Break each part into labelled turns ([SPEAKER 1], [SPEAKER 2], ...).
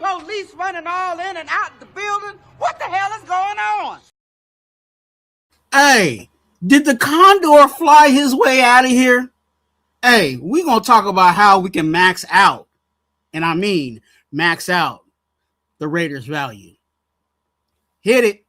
[SPEAKER 1] Police running all in and out the building. What the hell is going on?
[SPEAKER 2] Hey, did the Condor fly his way out of here? Hey, we're going to talk about how we can max out, and I mean max out the Raiders' value. Hit it.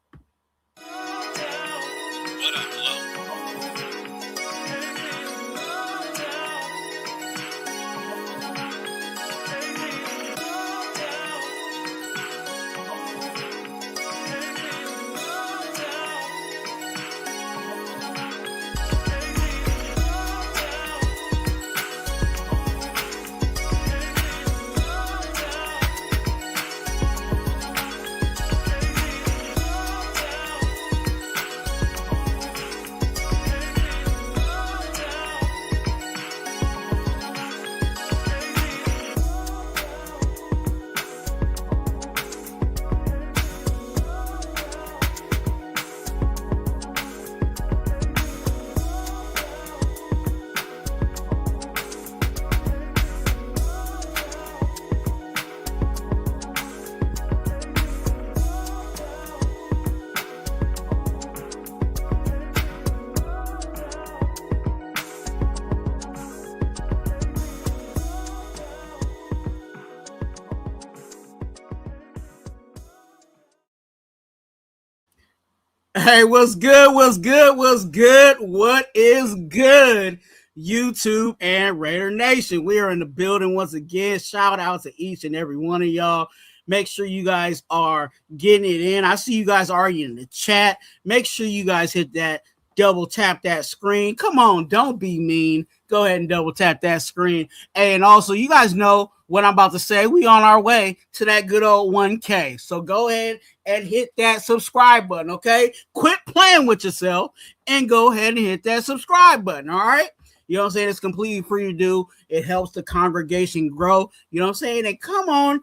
[SPEAKER 2] Hey, what's good? What's good? What's good? What is good? YouTube and Raider Nation. We are in the building once again. Shout out to each and every one of y'all. Make sure you guys are getting it in. I see you guys already in the chat. Make sure you guys hit that, double tap that screen. Come on, don't be mean. Go ahead and double tap that screen. And also, you guys know what I'm about to say. We on our way to that good old 1K. So go ahead and hit that subscribe button, okay? Quit playing with yourself and go ahead and hit that subscribe button, all right? You know what I'm saying? It's completely free to do. It helps the congregation grow. You know what I'm saying? And come on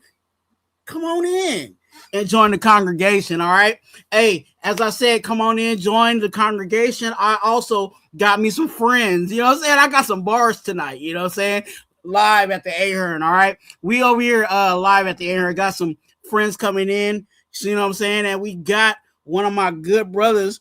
[SPEAKER 2] in and join the congregation, all right? Hey, as I said, come on in, join the congregation. I also got me some friends. You know what I'm saying? I got some bars tonight, you know what I'm saying? Live at the Ahern, all right? We over here live at the Ahern. Got some friends coming in, you know what I'm saying? And we got one of my good brothers,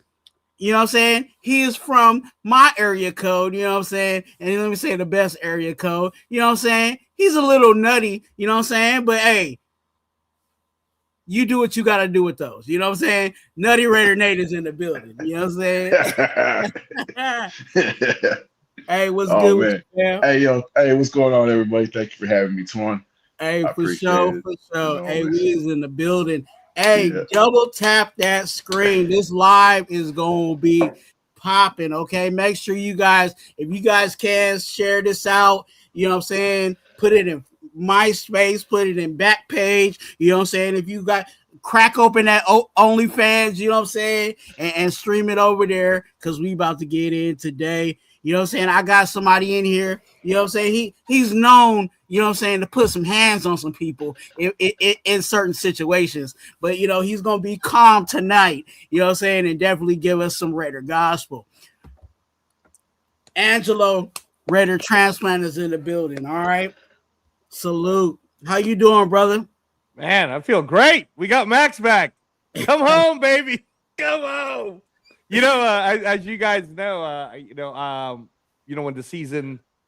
[SPEAKER 2] you know what I'm saying? He is from my area code, you know what I'm saying? And let me say the best area code, you know what I'm saying? He's a little nutty, you know what I'm saying? But hey, you do what you got to do with those. You know what I'm saying? Nutty Raider Nate is in the building. You know what I'm saying? Hey, what's good?
[SPEAKER 3] Man. Hey, yo. Hey, what's going on, everybody? Thank you for having me, Twuan.
[SPEAKER 2] Hey, for sure. Hey, we is in the building. Hey, double tap that screen. This live is going to be popping, okay? Make sure you guys, if you guys can, share this out. You know what I'm saying? Put it in MySpace, put it in Backpage, you know what I'm saying? If you got, crack open that OnlyFans, you know what I'm saying? And stream it over there because we about to get in today. You know what I'm saying? I got somebody in here, you know what I'm saying? He's known, you know what I'm saying, to put some hands on some people in certain situations. But, you know, he's going to be calm tonight, you know what I'm saying? And definitely give us some Raider gospel. Angelo, Raider Transplant is in the building, all right? Salute. How you doing, brother?
[SPEAKER 4] Man, I feel great. We got Max back. Come home, baby. Come home. You know, as you guys know,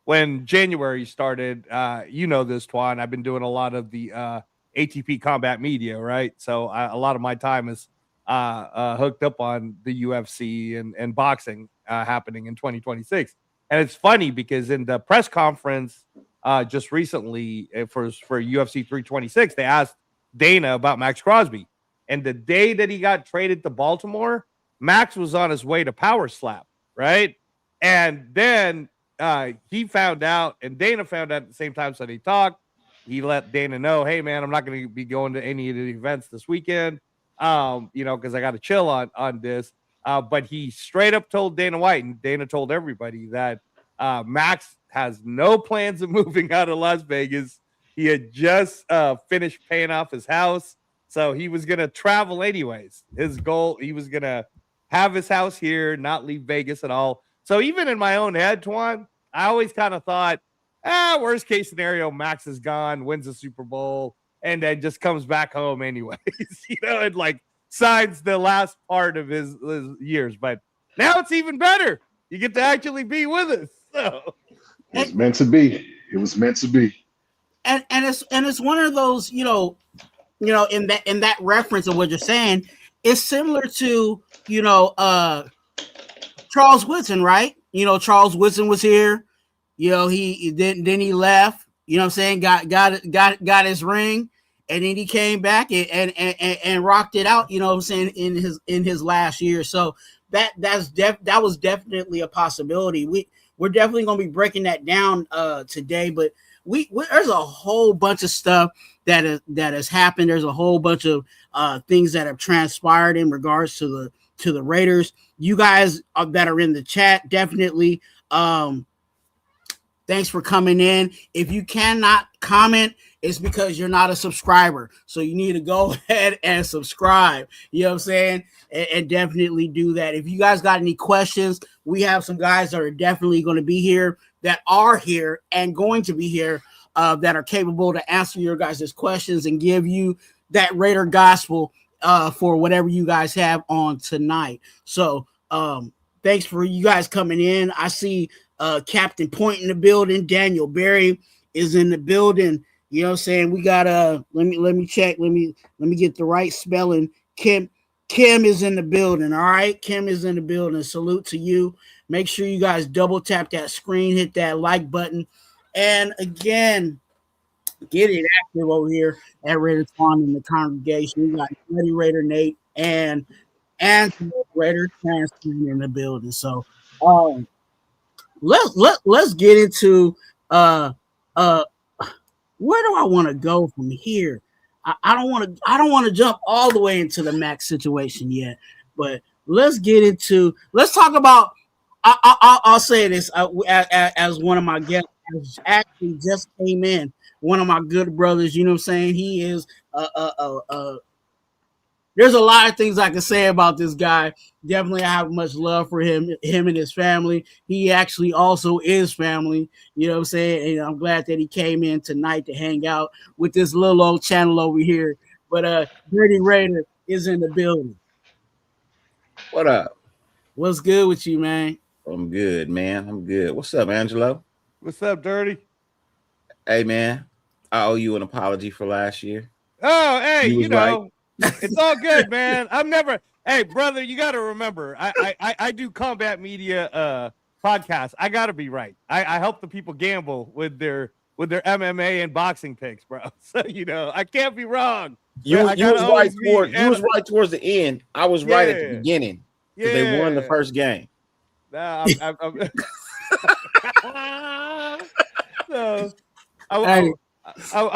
[SPEAKER 4] when January started, you know this, Twuan. I've been doing a lot of the ATP combat media, right? So a lot of my time is hooked up on the UFC and boxing happening in 2026. And it's funny because in the press conference just recently for UFC 326, they asked Dana about Maxx Crosby. And the day that he got traded to Baltimore, Max was on his way to Power Slap, right? And then he found out, and Dana found out at the same time, so they talked. He let Dana know, hey, man, I'm not going to be going to any of the events this weekend, because I got to chill on this. But he straight up told Dana White, and Dana told everybody that Max has no plans of moving out of Las Vegas. He had just finished paying off his house, so he was going to travel anyways. His goal, he was going to have his house here, not leave Vegas at all. So even in my own head, Twuan, I always kind of thought, worst case scenario, Max is gone, wins the Super Bowl, and then just comes back home anyways, and like signs the last part of his years. But now it's even better. You get to actually be with us. So
[SPEAKER 3] it was meant to be. It was meant to be.
[SPEAKER 2] And it's one of those, in that reference of what you're saying, it's similar to, Charles Woodson, right? Charles Woodson was here. He he left. Got his ring, and then he came back and rocked it out. In his last year. So that was definitely a possibility. We're definitely going to be breaking that down today, but there's a whole bunch of stuff that has happened. There's a whole bunch of things that have transpired in regards to the Raiders. You guys that are in the chat, definitely. Thanks for coming in. If you cannot comment, it's because you're not a subscriber. So you need to go ahead and subscribe. You know what I'm saying? And definitely do that. If you guys got any questions, we have some guys that are definitely going to be here, that are here and going to be here, that are capable to answer your guys' questions and give you that Raider gospel for whatever you guys have on tonight. So thanks for you guys coming in. I see Captain Point in the building. Daniel Berry is in the building. You know what I'm saying? We got let me check. Let me get the right spelling. Kim is in the building. All right. Kim is in the building. Salute to you. Make sure you guys double tap that screen, hit that like button. And again, get it active over here at Raider Twuan in the congregation. We got Buddy Raider Nate and Raider Transplant in the building. So let's get into where do I want to go from here? I don't want to jump all the way into the Maxx situation yet, but let's talk about. I'll say this as one of my guests actually just came in. One of my good brothers, you know what I'm saying? He is there's a lot of things I can say about this guy. Definitely, I have much love for him and his family. He actually also is family. You know what I'm saying? And I'm glad that he came in tonight to hang out with this little old channel over here. But Dirty Raider is in the building.
[SPEAKER 5] What up?
[SPEAKER 2] What's good with you, man?
[SPEAKER 5] I'm good, man. I'm good. What's up, Angelo?
[SPEAKER 4] What's up, Dirty?
[SPEAKER 5] Hey, man. I owe you an apology for last year.
[SPEAKER 4] Oh, hey, you know.
[SPEAKER 5] Right.
[SPEAKER 4] It's all good, man. Hey, brother, you got to remember, I do combat media podcasts. I got to be right. I help the people gamble with their MMA and boxing picks, bro. So, I can't be wrong.
[SPEAKER 5] You was right towards the end. I was right at the beginning because they won the first game.
[SPEAKER 4] Nah, I'm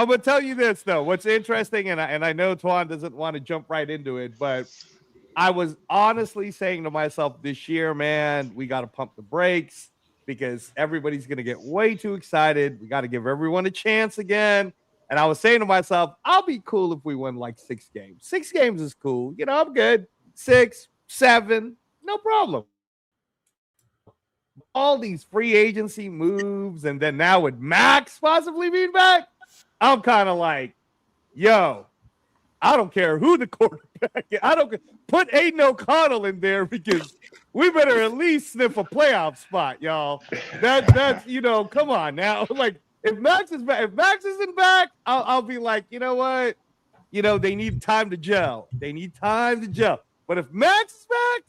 [SPEAKER 4] gonna tell you this though. What's interesting, and I know Twuan doesn't want to jump right into it, but I was honestly saying to myself this year, man, we got to pump the brakes because everybody's gonna get way too excited. We got to give everyone a chance again. And I was saying to myself, I'll be cool if we win like 6 games. 6 games is cool. I'm good. 6, 7, no problem. All these free agency moves, and then now with Maxx possibly being back, I'm kind of like, yo, I don't care who the quarterback is. I don't put Aiden O'Connell in there because we better at least sniff a playoff spot, y'all. That's come on now. Like if Maxx isn't back, I'll be like, you know what? They need time to gel. But if Maxx is back,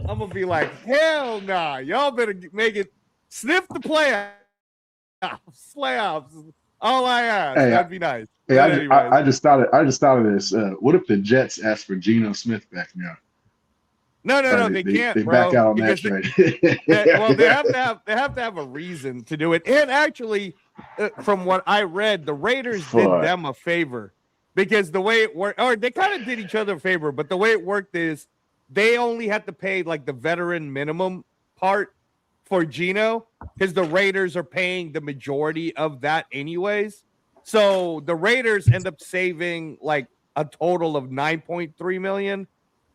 [SPEAKER 4] I'm gonna be like, hell nah. Y'all better make it sniff the playoffs. All I ask.
[SPEAKER 3] Hey,
[SPEAKER 4] that'd be nice.
[SPEAKER 3] Hey, I just thought of this. What if the Jets ask for Geno Smith back now?
[SPEAKER 4] No, they can't.
[SPEAKER 3] They
[SPEAKER 4] bro,
[SPEAKER 3] back out on that trade.
[SPEAKER 4] they have to have a reason to do it. And actually, from what I read, the Raiders did them a favor because the way it worked, or they kind of did each other a favor, but the way it worked is they only had to pay like the veteran minimum part for Geno because the Raiders are paying the majority of that anyways. So the Raiders end up saving like a total of $9.3 million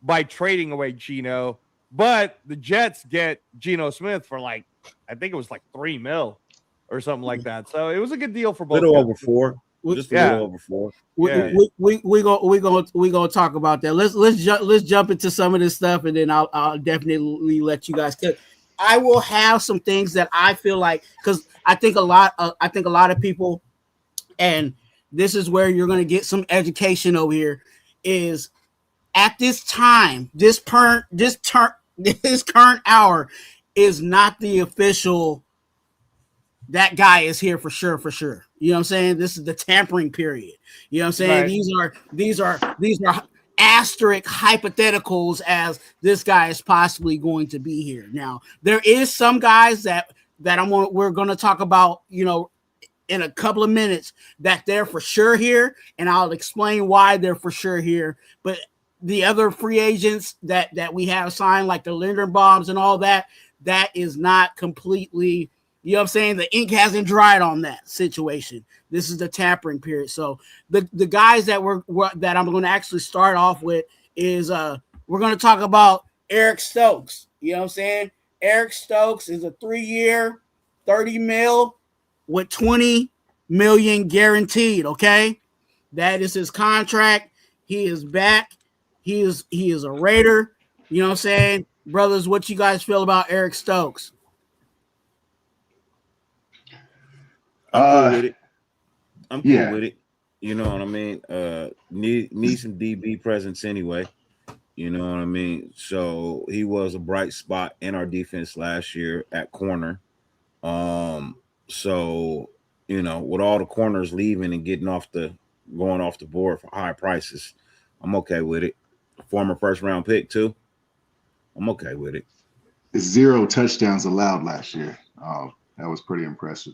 [SPEAKER 4] by trading away Geno, but the Jets get Geno Smith for I think it was like $3 million or something like that. So it was a good deal for both.
[SPEAKER 5] Little over 4. Just a little over 4.
[SPEAKER 2] We gonna talk about that. Let's jump into some of this stuff, and then I'll definitely let you guys cook. I will have some things that I feel like, because I think a lot of people, and this is where you're gonna get some education over here, is at this time, this current hour is not the official. That guy is here for sure. You know what I'm saying? This is the tampering period. You know what I'm saying? Right. These are asterisk hypotheticals as this guy is possibly going to be here. Now, there is some guys that we're going to talk about, you know, in a couple of minutes, that they're for sure here, and I'll explain why they're for sure here. But the other free agents that we have signed, like the Linderbaums and all that, that is not completely. You know what I'm saying? The ink hasn't dried on that situation. This is the tampering period. So the guys that that I'm going to actually start off with is we're going to talk about Eric Stokes. You know what I'm saying? Eric Stokes is a 3-year, $30 million with $20 million guaranteed. Okay, that is his contract. He is back. He is a Raider. You know what I'm saying, brothers? What you guys feel about Eric Stokes?
[SPEAKER 5] I'm cool with it. I'm cool with it. You know what I mean? Need some DB presence anyway. You know what I mean? So he was a bright spot in our defense last year at corner. So you know, with all the corners leaving and going off the board for high prices, I'm okay with it. Former first-round pick too. I'm okay with it.
[SPEAKER 3] 0 touchdowns allowed last year. That was pretty impressive.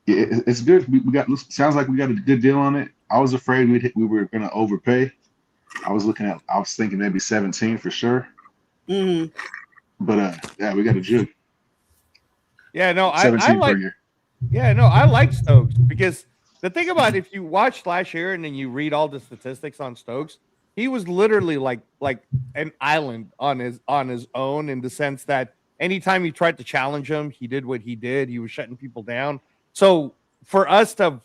[SPEAKER 3] It's good. We got. Sounds like we got a good deal on it. I was afraid we were going to overpay. I was thinking maybe 17 for sure. Mm-hmm. But we got a juke.
[SPEAKER 4] Yeah, no,
[SPEAKER 3] 17 per year.
[SPEAKER 4] Yeah, no, I like Stokes, because the thing about it, if you watch last year and then you read all the statistics on Stokes, he was literally like an island on his own, in the sense that anytime you tried to challenge him, he did what he did. He was shutting people down. So for us to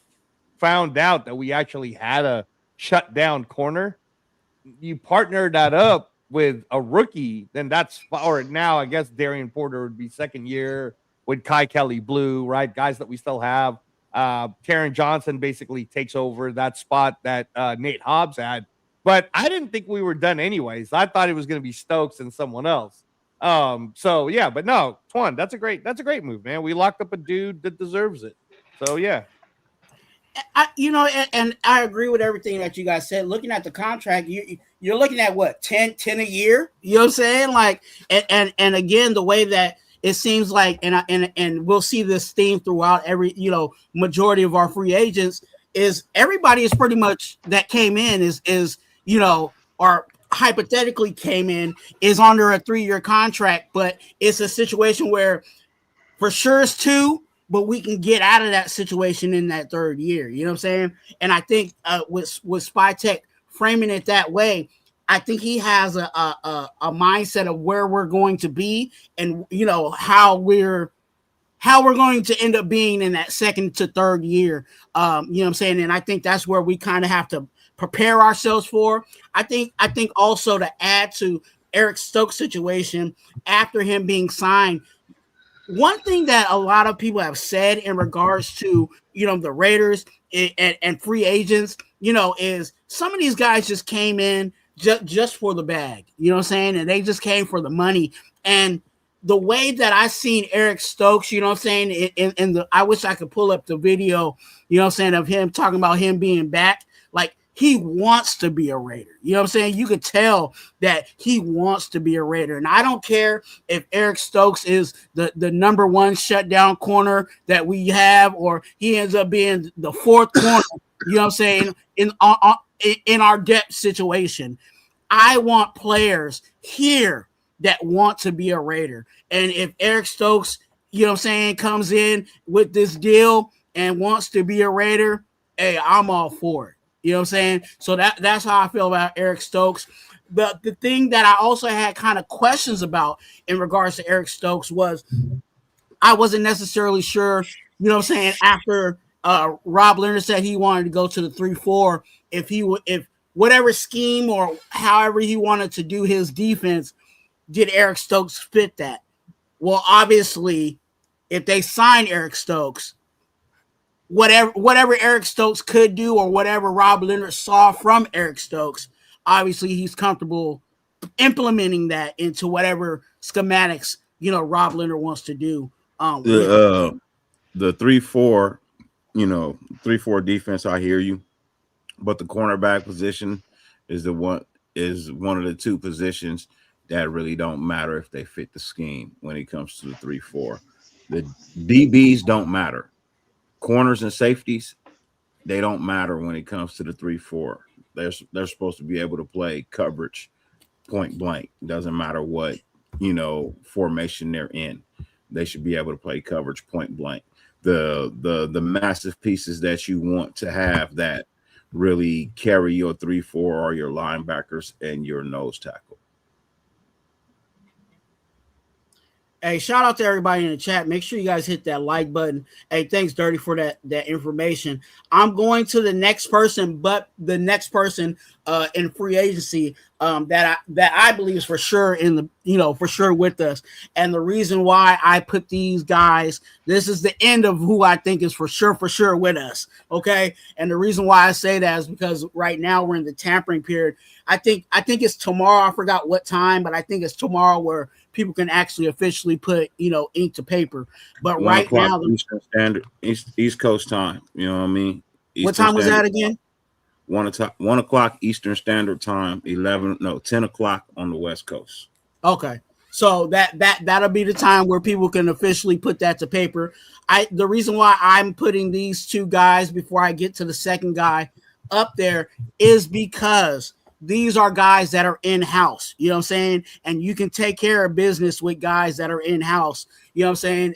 [SPEAKER 4] found out that we actually had a shut down corner, you partner that up with a rookie, then or now I guess Darian Porter would be second year with Kai Kelly Blue, right? Guys that we still have. Taron Johnson basically takes over that spot that Nate Hobbs had. But I didn't think we were done anyways. I thought it was going to be Stokes and someone else. So yeah, but no, Twuan, that's a great move, man. We locked up a dude that deserves it. So yeah.
[SPEAKER 2] And I agree with everything that you guys said. Looking at the contract, you're looking at what, 10 a year? You know what I'm saying? Like, and again, the way that it seems like, and we'll see this theme throughout every, majority of our free agents, is everybody is pretty much that came in is or hypothetically came in is under a 3-year contract, but it's a situation where for sure it's 2, but we can get out of that situation in that 3rd year. You know what I'm saying? And I think with Spytech framing it that way, I think he has a mindset of where we're going to be, and how we're going to end up being in that 2nd to 3rd year. You know what I'm saying? And I think that's where we kind of have to prepare ourselves for. I think also, to add to Eric Stokes' situation, after him being signed, one thing that a lot of people have said in regards to, the Raiders and free agents, is some of these guys just came in just for the bag, you know what I'm saying? And they just came for the money. And the way that I seen Eric Stokes, you know what I'm saying, I wish I could pull up the video, you know what I'm saying, of him talking about him being back. Like, he wants to be a Raider. You know what I'm saying? You could tell that he wants to be a Raider. And I don't care if Eric Stokes is the number 1 shutdown corner that we have, or he ends up being the 4th corner, you know what I'm saying, in our depth situation. I want players here that want to be a Raider. And if Eric Stokes, you know what I'm saying, comes in with this deal and wants to be a Raider, hey, I'm all for it. You know what I'm saying? So that's how I feel about Eric Stokes. The thing that I also had kind of questions about in regards to Eric Stokes was I wasn't necessarily sure, you know what I'm saying, after Rob Leonard said he wanted to go to the 3-4 if whatever scheme or however he wanted to do his defense, did Eric Stokes fit that? Well, obviously, if they sign Eric Stokes, whatever Eric Stokes could do or whatever Rob Leonard saw from Eric Stokes, obviously he's comfortable implementing that into whatever schematics, Rob Leonard wants to do.
[SPEAKER 5] The 3-4, 3-4 defense, I hear you. But the cornerback position is one of the two positions that really don't matter if they fit the scheme when it comes to the 3-4. The DBs don't matter. Corners and safeties, they don't matter when it comes to the 3-4. They're supposed to be able to play coverage point blank. Doesn't matter what, formation they're in. They should be able to play coverage point blank. The massive pieces that you want to have that really carry your 3-4 are your linebackers and your nose tackle.
[SPEAKER 2] Hey, shout out to everybody in the chat. Make sure you guys hit that like button. Hey, thanks, Dirty, for that information. I'm going to the next person, but the next person in free agency that I believe is for sure for sure with us. And the reason why I put these guys, this is the end of who I think is for sure with us. Okay. And the reason why I say that is because right now we're in the tampering period. I think it's tomorrow. I forgot what time, but I think it's tomorrow where people can actually officially put, ink to paper. But right now,
[SPEAKER 5] Eastern Standard, East Coast time. You know what I mean?
[SPEAKER 2] What time was that again?
[SPEAKER 5] 1 o'clock Eastern Standard Time, 10 o'clock on the West Coast.
[SPEAKER 2] Okay. So that'll be the time where people can officially put that to paper. The reason why I'm putting these two guys before I get to the second guy up there is because these are guys that are in-house, you know what I'm saying? And you can take care of business with guys that are in-house, you know what I'm saying?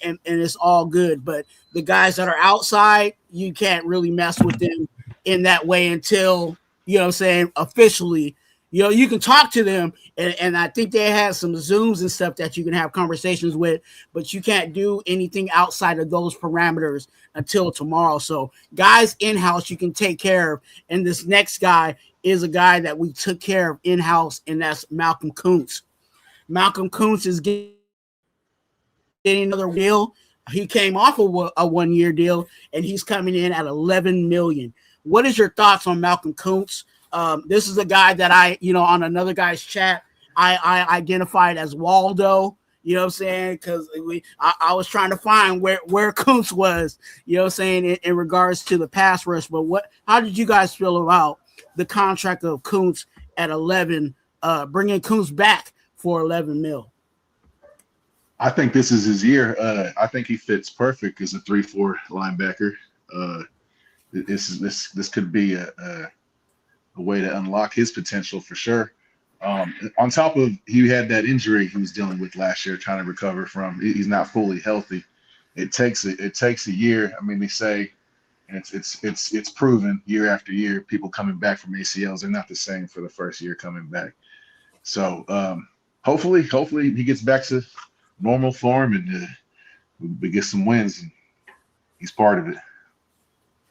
[SPEAKER 2] And it's all good. But the guys that are outside, you can't really mess with them in that way until, you know what I'm saying, officially, you can talk to them. And I think they have some Zooms and stuff that you can have conversations with, but you can't do anything outside of those parameters until tomorrow. So guys in-house, you can take care of. And this next guy is a guy that we took care of in-house, and that's Malcolm Koonce. Malcolm Koonce is getting another deal. He came off of a 1-year deal, and he's coming in at $11 million. What is your thoughts on Malcolm Koonce? This is a guy that on another guy's chat, I identified as Waldo, you know what I'm saying? Because I was trying to find where Koonce was, you know what I'm saying, in regards to the pass rush. But how did you guys feel about the contract of Koonce at 11, bringing Koonce back for $11 million?
[SPEAKER 3] I think this is his year. I think he fits perfect as a 3-4 linebacker. This could be a way to unlock his potential for sure. On top of he had that injury he was dealing with last year, trying to recover from. He's not fully healthy. It takes a year. I mean, they say, and it's proven year after year, people coming back from ACLs, they're not the same for the first year coming back. So hopefully he gets back to normal form and we get some wins, and he's part of it.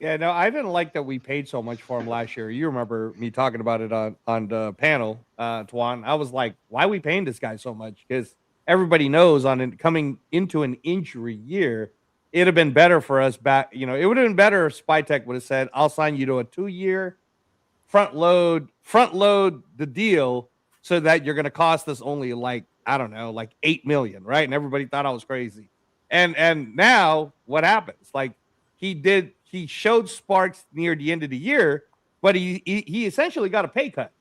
[SPEAKER 4] Yeah, no, I didn't like that we paid so much for him last year. You remember me talking about it on the panel, Twuan. I was like, why are we paying this guy so much? Because everybody knows coming into an injury year, it'd have been better for us back. It would have been better if Spytech would have said, I'll sign you to a 2-year front load the deal so that you're going to cost us only like $8 million, right? And everybody thought I was crazy. And now what happens? Like he showed sparks near the end of the year, but he essentially got a pay cut.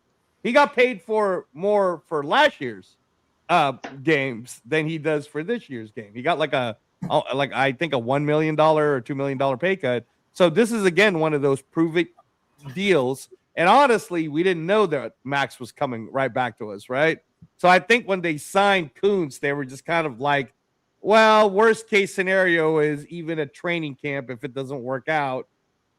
[SPEAKER 4] He got paid for more for last year's games than he does for this year's game. He got I think a $1 million or $2 million pay cut. So this is again one of those prove it deals. And honestly, we didn't know that Max was coming right back to us, right? So I think when they signed Koonce, they were just kind of like, well, worst case scenario is even a training camp. If it doesn't work out,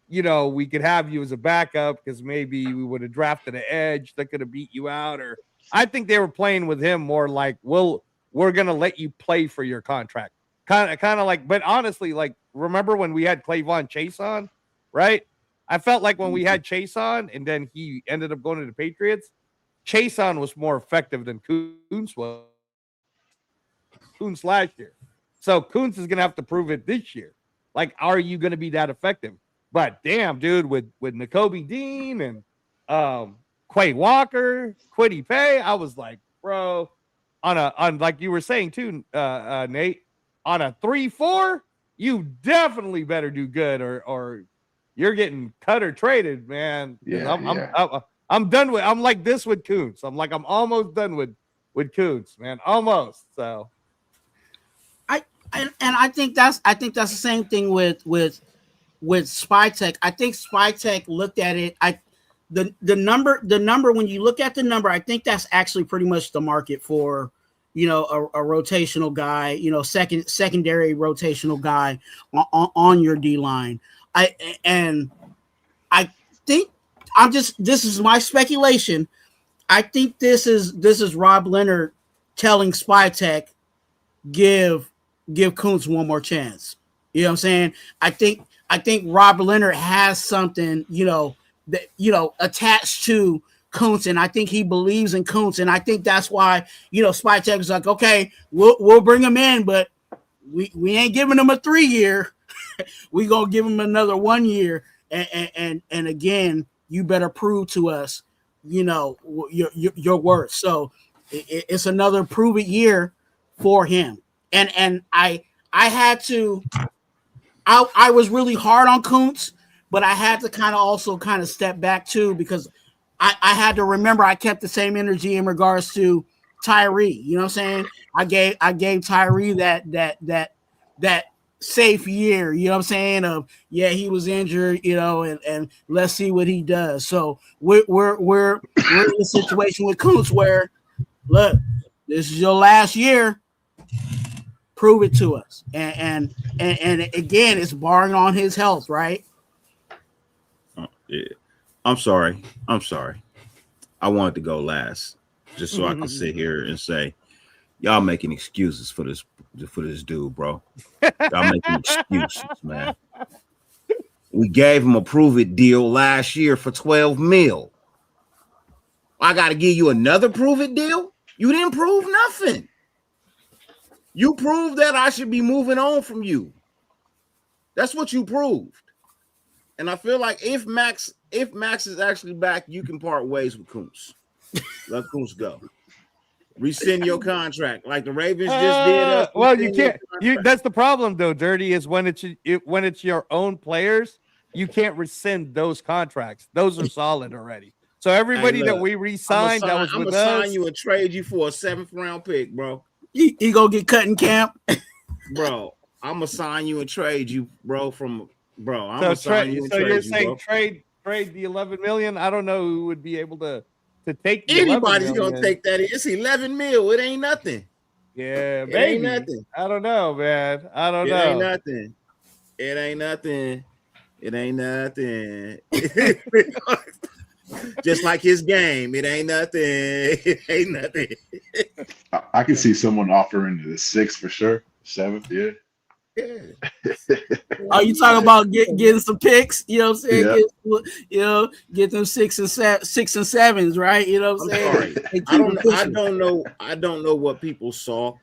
[SPEAKER 4] we could have you as a backup because maybe we would have drafted an edge that could have beat you out. Or I think they were playing with him more like, we're going to let you play for your contract. Kind of like, but honestly, like remember when we had Clavon Chase on, right? I felt like when we had Chase on and then he ended up going to the Patriots, Chase on was more effective than Koonce was. Koonce last year. So Koonce is going to have to prove it this year. Like, are you going to be that effective? But damn, dude, with Nakobe Dean and Quay Walker, Kwity Paye, I was like, bro, on like you were saying too, Nate, on a 3-4, you definitely better do good or you're getting cut or traded, man. I'm done with. I'm like this with Koonce. I'm almost done with Koonce, man. Almost. So,
[SPEAKER 2] I think that's the same thing with Spytech. I think Spytech looked at it. The number when you look at the number, I think that's actually pretty much the market for, a rotational guy, secondary rotational guy on your D line. I think this is my speculation. I think this is Rob Leonard telling Spytech, give Koonce one more chance. You know what I'm saying? I think Rob Leonard has something, that attached to Koonce, and I think he believes in Koonce, and I think that's why, Spytech is like, okay, we'll bring him in, but we ain't giving him a 3-year. We gonna give him another 1 year, and again, you better prove to us, your worth. So it's another prove it year for him. And I had to, I was really hard on Koonce, but I had to kind of step back too, because I had to remember I kept the same energy in regards to Tyree. You know what I'm saying? I gave Tyree that safe year, you know what I'm saying? He was injured, and let's see what he does. So we're in a situation with Koonce where, look, this is your last year. Prove it to us, and again, it's barring on his health, right?
[SPEAKER 5] Yeah. I'm sorry. I wanted to go last, just so I can sit here and say, y'all making excuses for this dude, bro. Y'all making excuses, man. We gave him a prove it deal last year for $12 million. I got to give you another prove it deal? You didn't prove nothing. You proved that I should be moving on from you. That's what you proved. And I feel like if Maxx is actually back, you can part ways with Koonce. Let Koonce go. Rescind your contract like the Ravens just did.
[SPEAKER 4] Well, you can't. That's the problem, though. Dirty is when it's your own players, you can't rescind those contracts. Those are solid already. So everybody that we re-signed that was with us, I'm gonna
[SPEAKER 5] sign you and trade you for a 7th round pick, bro.
[SPEAKER 2] He gonna get cut in camp,
[SPEAKER 5] bro. I'm gonna sign you and trade you, bro. I'm
[SPEAKER 4] gonna sign you and trade you. So you're saying trade the $11 million? I don't know who would be able to take.
[SPEAKER 5] Anybody's gonna take that. It's $11 million. It ain't nothing.
[SPEAKER 4] Yeah,
[SPEAKER 5] maybe. It ain't nothing.
[SPEAKER 4] I don't know, man. I don't know.
[SPEAKER 5] It ain't nothing. It ain't nothing. It ain't nothing. Just like his game, it ain't nothing. It ain't nothing.
[SPEAKER 3] I can see someone offering the 6 for sure. 7th, yeah.
[SPEAKER 2] Are you talking about getting some picks? You know what I'm saying? Yeah. Get them 6 and 7s, right? You know what I'm saying?
[SPEAKER 5] I don't know what people saw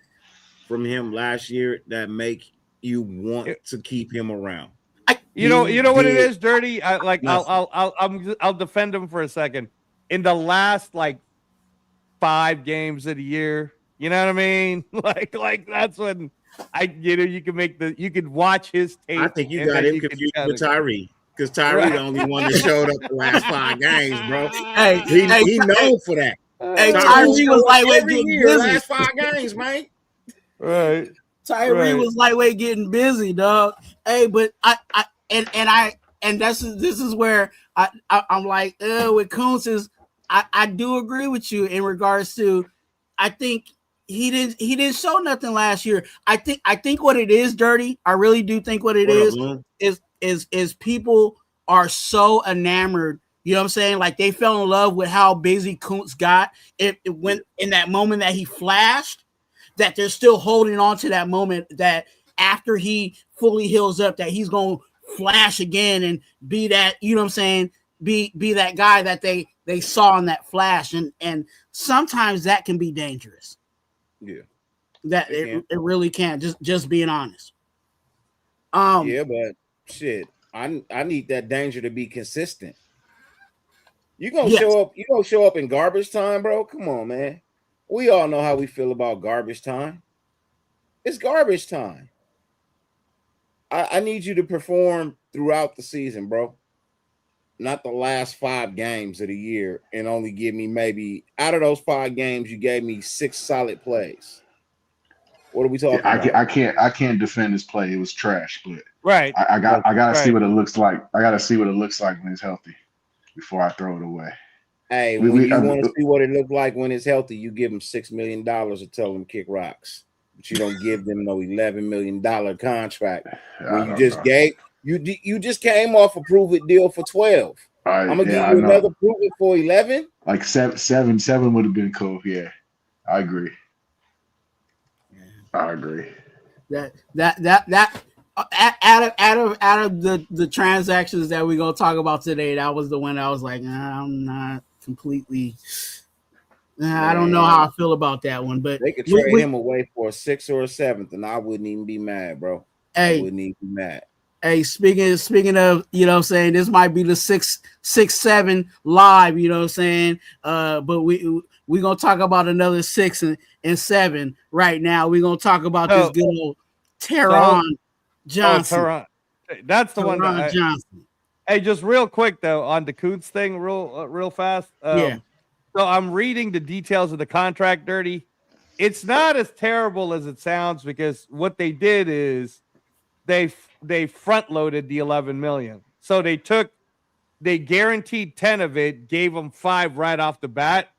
[SPEAKER 5] from him last year that make you want to keep him around.
[SPEAKER 4] You know what it is, Dirty. I'll defend him for a second. In the last 5 games of the year, you know what I mean? Like that's when you can watch his tape.
[SPEAKER 5] I think you got him confused with Tyree, because Tyree the only one that showed up the last 5 games, bro.
[SPEAKER 2] Hey,
[SPEAKER 5] he known for that.
[SPEAKER 2] Hey, Tyree was lightweight getting busy.
[SPEAKER 5] Last 5 games, man.
[SPEAKER 4] Right.
[SPEAKER 2] Tyree was lightweight getting busy, dog. Hey, but this is where I'm like, with Koonce, I do agree with you in regards to, I think he didn't show nothing last year. I think what it is, Dirty. I really do think what it is people are so enamored. You know what I'm saying? Like they fell in love with how busy Koonce got. It went in that moment that he flashed, that they're still holding on to that moment, that after he fully heals up, that he's gonna flash again and be that, you know what I'm saying, be that guy that they saw in that flash, and sometimes that can be dangerous.
[SPEAKER 5] Yeah,
[SPEAKER 2] that it really can. Just being honest.
[SPEAKER 5] Yeah, but shit, I need that danger to be consistent. You gonna show up? You gonna show up in garbage time, bro? Come on, man. We all know how we feel about garbage time. It's garbage time. I need you to perform throughout the season, bro. Not the last 5 games of the year, and only give me maybe out of those 5 games, you gave me 6 solid plays. What are we talking about?
[SPEAKER 3] I can't defend his play. It was trash, but
[SPEAKER 4] right.
[SPEAKER 3] I gotta see what it looks like. I gotta see what it looks like when he's healthy before I throw it away.
[SPEAKER 5] Hey, when you want to see what it looked like when it's healthy, you give him $6 million to tell him kick rocks, but you don't give them no $11 million contract. When you just came off a prove it deal for 12. I'm gonna give you another prove it for 11.
[SPEAKER 3] Like seven would have been cool. Yeah, I agree. I agree.
[SPEAKER 2] That out of the transactions that we're gonna talk about today, that was the one I was like, I'm not completely. I don't know how I feel about that one, but
[SPEAKER 5] they could trade him away for a 6th or a 7th, and I wouldn't even be mad, bro. I wouldn't even be mad.
[SPEAKER 2] Hey, speaking of, you know what I'm saying, this might be the 6-7 live, you know what I'm saying? But we're gonna talk about another 6 and 7 right now. We're gonna talk about this good old Taron Johnson.
[SPEAKER 4] Taron. That's the one that
[SPEAKER 2] Johnson.
[SPEAKER 4] Hey, just real quick though, on the Koonce thing, real fast. So I'm reading the details of the contract, Dirty. It's not as terrible as it sounds, because what they did is they front loaded the 11 million. So they guaranteed 10 of it, gave him 5 right off the bat.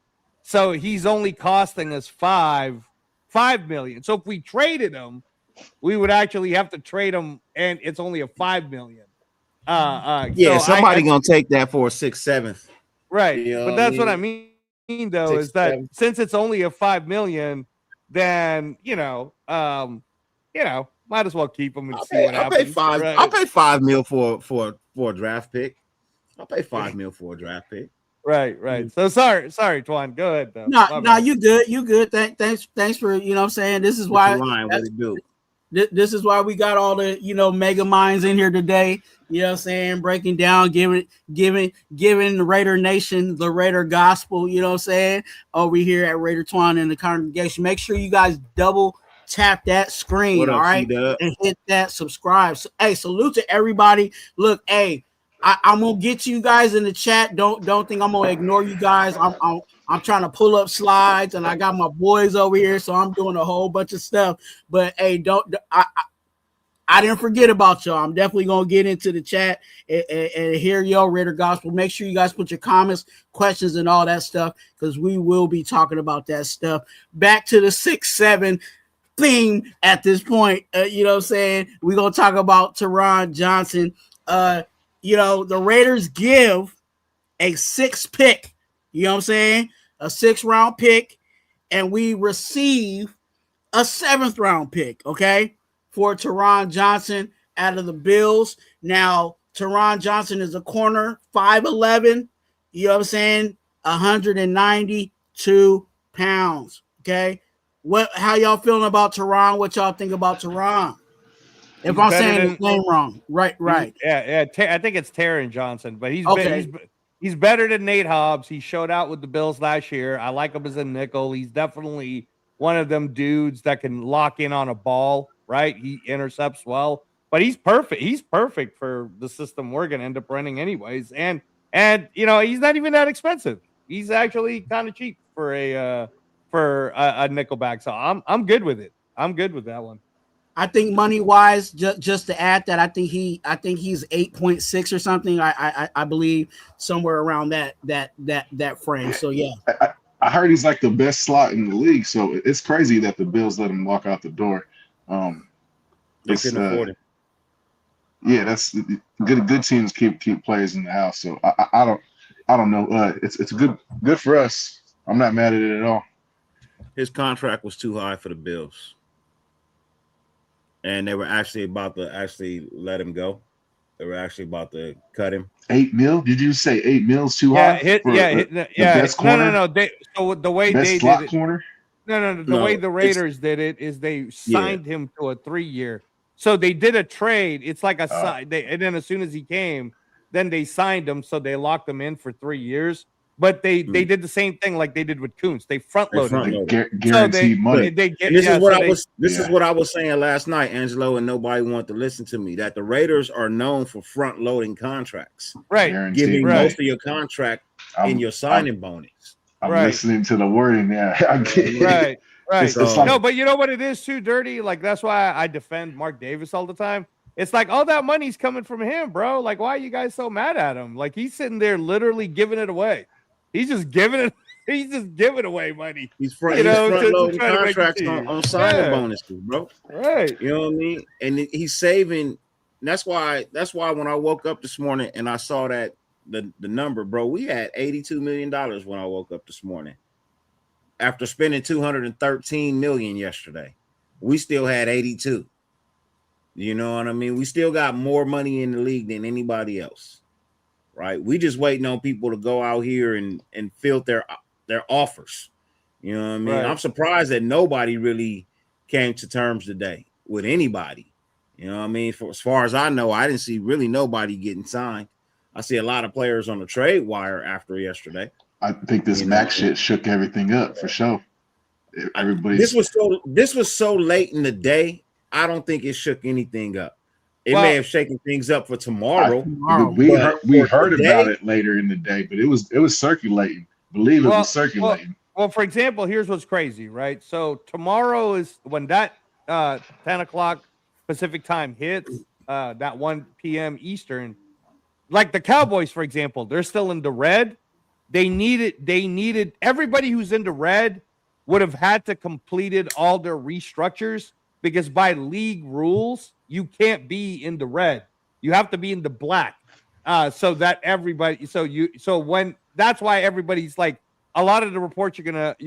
[SPEAKER 4] So he's only costing us 5 million. So if we traded him, we would actually have to trade him, and it's only a 5 million.
[SPEAKER 5] So somebody gonna take that for a 6th, 7th.
[SPEAKER 4] Right. You know, but that's what I mean though, 6, is that 7. Since it's only a 5 million, then might as well keep him and see what happens.
[SPEAKER 5] I'll pay 5 mil for a draft pick. I'll pay 5 mil for a draft pick.
[SPEAKER 4] Right. So sorry, Twuan. Go ahead though.
[SPEAKER 2] No, you good. Thanks for, you know what I'm saying. This is why this is why we got all the, mega minds in here today. You know what I'm saying? Breaking down, giving the Raider Nation, the Raider gospel, you know what I'm saying? Over here at Raider Twuan in the congregation. Make sure you guys double tap that screen, all right? And hit that subscribe. So, hey, salute to everybody. Look, hey, I'm gonna get you guys in the chat. Don't think I'm gonna ignore you guys. I'm trying to pull up slides, and I got my boys over here, so I'm doing a whole bunch of stuff. But hey, I didn't forget about y'all. I'm definitely gonna get into the chat and hear your Raider gospel. Make sure you guys put your comments, questions, and all that stuff, because we will be talking about that stuff. Back to the 6-7 theme at this point. You know what I'm saying? We're gonna talk about Taron Johnson. The Raiders give a 6th pick, you know what I'm saying? A 6th round pick, and we receive a 7th round pick, okay, for Taron Johnson out of the Bills. Now, Taron Johnson is a corner, 5'11", you know what I'm saying? 192 pounds, okay? How y'all feeling about Taron? What y'all think about Taron? If I'm saying his name wrong, right.
[SPEAKER 4] Yeah. I think it's Taron Johnson, but he's better than Nate Hobbs. He showed out with the Bills last year. I like him as a nickel. He's definitely one of them dudes that can lock in on a ball, right? He intercepts well, but he's perfect. He's perfect for the system we're going to end up running anyways. And he's not even that expensive. He's actually kind of cheap for a nickelback. So I'm good with it. I'm good with that one.
[SPEAKER 2] I think money wise, just to add that, I think he's 8.6 or something. I believe somewhere around that frame. So yeah,
[SPEAKER 3] I heard he's like the best slot in the league. So it's crazy that the Bills let him walk out the door.
[SPEAKER 5] They couldn't afford it.
[SPEAKER 3] Yeah, that's good teams keep players in the house. So I don't know. It's good for us. I'm not mad at it at all.
[SPEAKER 5] His contract was too high for the Bills. and they were actually about to let him go. They were actually about to cut him.
[SPEAKER 3] 8 mil? Did you say 8 mil's too high? The best corner?
[SPEAKER 4] No. So the way
[SPEAKER 3] best
[SPEAKER 4] they
[SPEAKER 3] slot
[SPEAKER 4] did it,
[SPEAKER 3] corner?
[SPEAKER 4] No. The way the Raiders did it is they signed him to a 3-year. So they did a trade. It's like a sign. And then as soon as he came, then they signed him. So they locked him in for 3 years. But they did the same thing like they did with Koonce. They front loaded.
[SPEAKER 3] Guaranteed money.
[SPEAKER 5] This is what I was saying last night, Angelo, and nobody wanted to listen to me. That the Raiders are known for front loading contracts,
[SPEAKER 4] right?
[SPEAKER 3] Guaranteed.
[SPEAKER 5] Giving most of your contract in your signing bonus.
[SPEAKER 3] I'm listening to the wording. Yeah, I get it.
[SPEAKER 4] Right.
[SPEAKER 3] It's like,
[SPEAKER 4] no, but you know what it is too, Dirty. Like that's why I defend Mark Davis all the time. It's like all that money's coming from him, bro. Like, why are you guys so mad at him? Like he's sitting there literally giving it away. He's just giving it. He's just giving away money.
[SPEAKER 5] He's front loading contracts on signing bonuses, bro.
[SPEAKER 4] Right.
[SPEAKER 5] You know what I mean? And he's saving. That's why when I woke up this morning and I saw that the number, bro, we had $82 million when I woke up this morning. After spending $213 million yesterday, we still had 82. You know what I mean? We still got more money in the league than anybody else. Right? We just waiting on people to go out here and fill their offers. You know what I mean?
[SPEAKER 4] Right.
[SPEAKER 5] I'm surprised that nobody really came to terms today with anybody. You know what I mean? As far as I know, I didn't see really nobody getting signed. I see a lot of players on the trade wire after yesterday.
[SPEAKER 3] I think this Max shit shook everything up for sure.
[SPEAKER 5] This was so late in the day. I don't think it shook anything up. It may have shaken things up for tomorrow.
[SPEAKER 3] We heard about it later in the day, but it was circulating. Believe it was circulating.
[SPEAKER 4] Well, for example, here's what's crazy, right? So tomorrow is when that 10 o'clock Pacific time hits, that 1 p.m. Eastern. Like the Cowboys, for example, they're still in the red. They needed everybody who's in the red would have had to completed all their restructures because by league rules, you can't be in the red. You have to be in the black. So that everybody, that's why everybody's like, a lot of the reports you're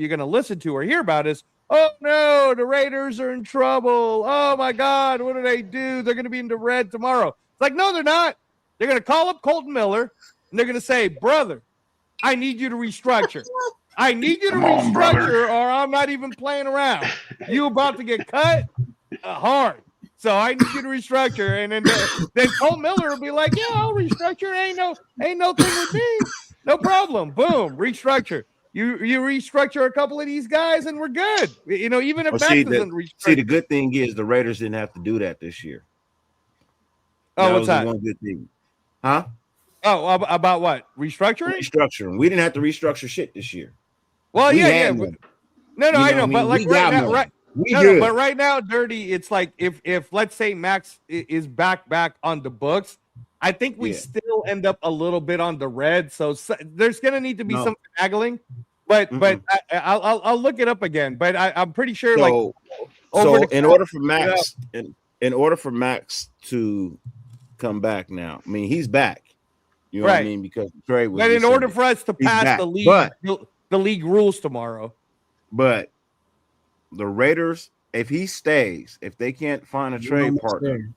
[SPEAKER 4] gonna listen to or hear about is, oh no, the Raiders are in trouble. Oh my God, what do they do? They're gonna be in the red tomorrow. It's like, no, they're not. They're gonna call up Colton Miller and they're gonna say, brother, I need you to restructure. I need you to restructure, or I'm not even playing around. You about to get cut hard. So I need you to restructure. And then Cole Miller will be like, yeah, I'll restructure. Ain't no thing with me. No problem. Boom, restructure. You restructure a couple of these guys and we're good. You know, even if Max doesn't restructure.
[SPEAKER 5] See, the good thing is the Raiders didn't have to do that this year.
[SPEAKER 4] Oh, what's that?
[SPEAKER 5] One good thing. Huh?
[SPEAKER 4] Oh, about what? Restructuring?
[SPEAKER 5] Restructuring. We didn't have to restructure shit this year.
[SPEAKER 4] Well, yeah. No, I know, but like right now, but right now, Dirty, it's like if let's say Max is back on the books, I think we still end up a little bit on the red. So there's gonna need to be some haggling, but I'll look it up again. But I'm pretty sure
[SPEAKER 5] in order for Max to come back now, I mean he's back. You know what I mean? Because the trade was.
[SPEAKER 4] But in order for us to pass the league rules tomorrow.
[SPEAKER 5] But the Raiders, if he stays, if they can't find a trade partner,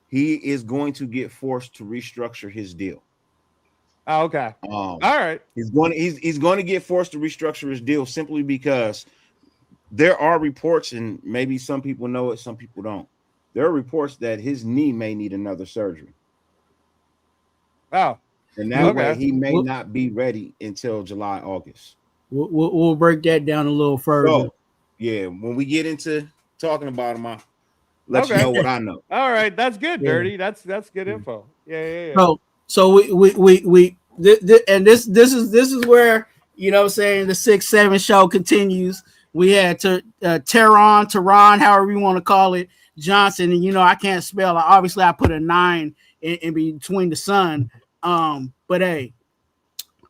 [SPEAKER 5] he is going to get forced to restructure his deal.
[SPEAKER 4] Oh, okay. All right.
[SPEAKER 5] He's going to get forced to restructure his deal simply because there are reports, and maybe some people know it, some people don't. There are reports that his knee may need another surgery.
[SPEAKER 4] Oh.
[SPEAKER 5] And that way he may not be ready until July, August.
[SPEAKER 2] We'll break that down a little further.
[SPEAKER 5] So, yeah, when we get into talking about him, I'll let you know what I know.
[SPEAKER 4] All right, that's good, Dirty. That's good info. Yeah.
[SPEAKER 2] So we and this is where, you know what I'm saying, the 6-7 show continues. We had Taron, however you want to call it, Johnson, and you know I can't spell. Obviously, I put a 9 in between the sun. But hey,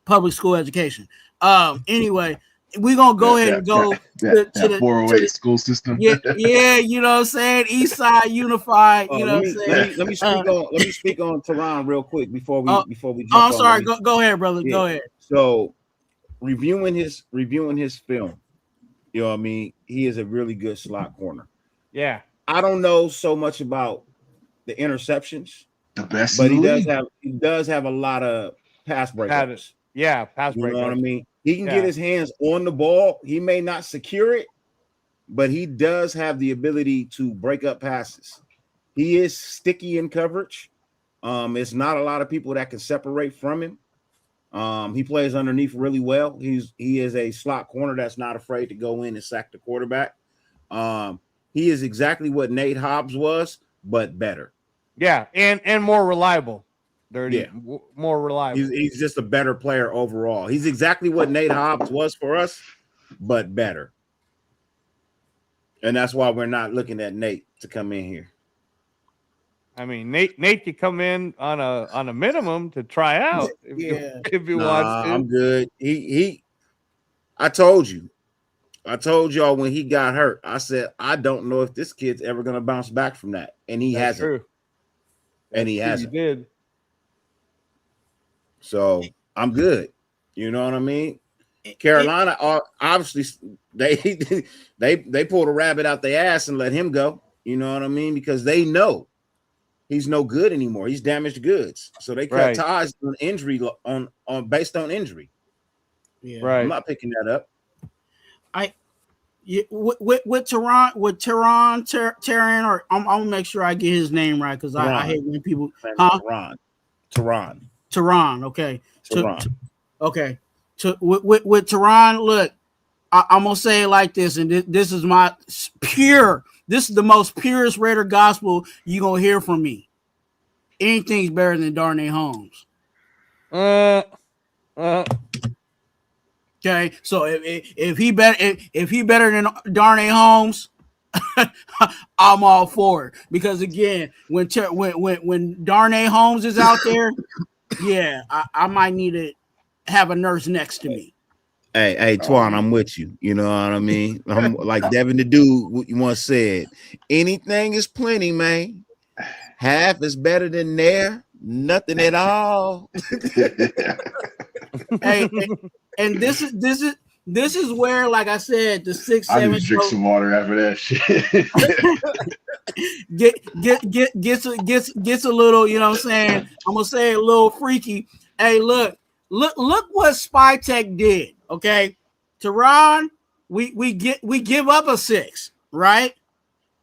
[SPEAKER 2] public school education. Anyway, we're gonna go ahead and go to the
[SPEAKER 3] 408 school system.
[SPEAKER 2] Yeah, you know what I'm saying? East Side Unified, you know what I'm saying?
[SPEAKER 5] Let me speak on Taron real quick before we jump
[SPEAKER 2] I'm sorry, go ahead, brother. Yeah. Go ahead.
[SPEAKER 5] So reviewing his film, you know what I mean? He is a really good slot corner.
[SPEAKER 4] Yeah.
[SPEAKER 5] I don't know so much about the interceptions,
[SPEAKER 3] The best,
[SPEAKER 5] but
[SPEAKER 3] in the league.
[SPEAKER 5] he does have a lot of pass breakups.
[SPEAKER 4] Pass breakups.
[SPEAKER 5] You know what I mean? He can get his hands on the ball. He may not secure it, but he does have the ability to break up passes. He is sticky in coverage. It's not a lot of people that can separate from him. He plays underneath really well. He is a slot corner that's not afraid to go in and sack the quarterback. He is exactly what Nate Hobbs was, but better.
[SPEAKER 4] Yeah, and more reliable. More reliable.
[SPEAKER 5] He's just a better player overall. He's exactly what Nate Hobbs was for us, but better. And that's why we're not looking at Nate to come in here.
[SPEAKER 4] I mean, Nate could come in on a minimum to try out if he wants to.
[SPEAKER 5] I'm good. I told y'all when he got hurt, I said, I don't know if this kid's ever gonna bounce back from that. And he hasn't.
[SPEAKER 4] True.
[SPEAKER 5] And he hasn't.
[SPEAKER 4] He did.
[SPEAKER 5] So I'm good. You know what I mean? Carolina obviously they pulled a rabbit out their ass and let him go. You know what I mean? Because they know he's no good anymore. He's damaged goods. So they cut ties on injury on based on injury.
[SPEAKER 2] Yeah,
[SPEAKER 4] right.
[SPEAKER 5] I'm not picking that up.
[SPEAKER 2] With Taron, or I'm gonna make sure I get his name right because I hate when people. Taron. Okay. Okay. With Taron, look, I'm gonna say it like this, and this is my pure. This is the most purest Raider gospel you gonna hear from me. Anything's better than Darnay Holmes. Okay, so if he better than Darnay Holmes, I'm all for it. Because again, when Darnay Holmes is out there, yeah, I might need to have a nurse next to me.
[SPEAKER 5] Hey, Twuan, I'm with you. You know what I mean? I'm like Devin the Dude once said, anything is plenty, man. Half is better than nothing at all.
[SPEAKER 2] Hey, and this is where, like I said, the 6-7.
[SPEAKER 3] I just drink some water after that shit.
[SPEAKER 2] gets a little, you know what I'm saying? I'm gonna say a little freaky. Hey, look what Spy Tech did. Okay, Taron, we give up a 6, right?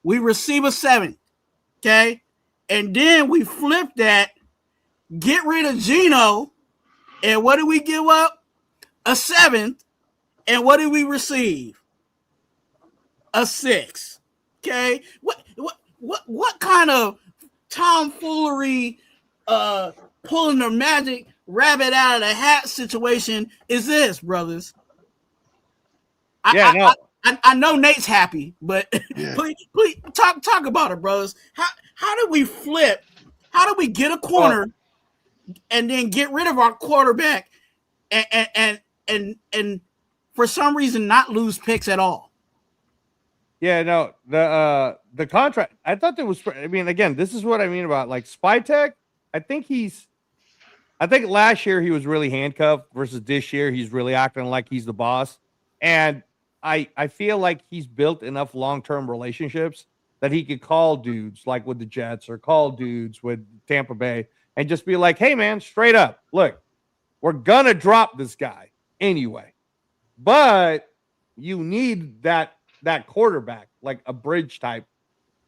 [SPEAKER 2] We receive a 7. Okay, and then we flip that, get rid of Geno. And what did we give up? A 7. And what did we receive? A 6. Okay. What kind of tomfoolery, pulling the magic rabbit out of the hat situation is this, brothers? I know Nate's happy, but please talk about it, brothers. How did we flip? How did we get a corner? And then get rid of our quarterback and for some reason not lose picks at all.
[SPEAKER 4] Yeah, no, the contract, I thought there was, I mean, again, this is what I mean about like Spy Tech. I think last year he was really handcuffed versus this year he's really acting like he's the boss. And I feel like he's built enough long-term relationships that he could call dudes like with the Jets or call dudes with Tampa Bay and just be like, hey, man, straight up, look, we're going to drop this guy anyway. But you need that quarterback, like a bridge type,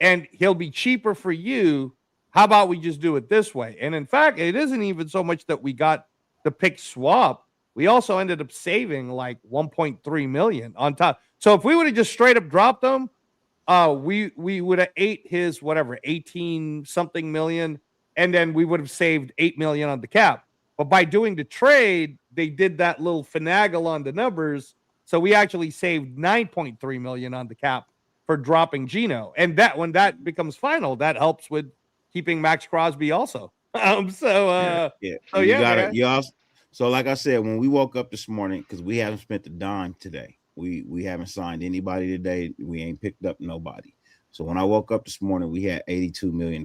[SPEAKER 4] and he'll be cheaper for you. How about we just do it this way? And in fact, it isn't even so much that we got the pick swap. We also ended up saving like $1.3 million on top. So if we would have just straight up dropped them, we would have ate his 18 something million. And then we would have saved $8 million on the cap. But by doing the trade, they did that little finagle on the numbers. So we actually saved $9.3 million on the cap for dropping Geno. And that when that becomes final, that helps with keeping Maxx Crosby also. So
[SPEAKER 5] like I said, when we woke up this morning, because we haven't spent a dime today. We haven't signed anybody today. We ain't picked up nobody. So when I woke up this morning, we had $82 million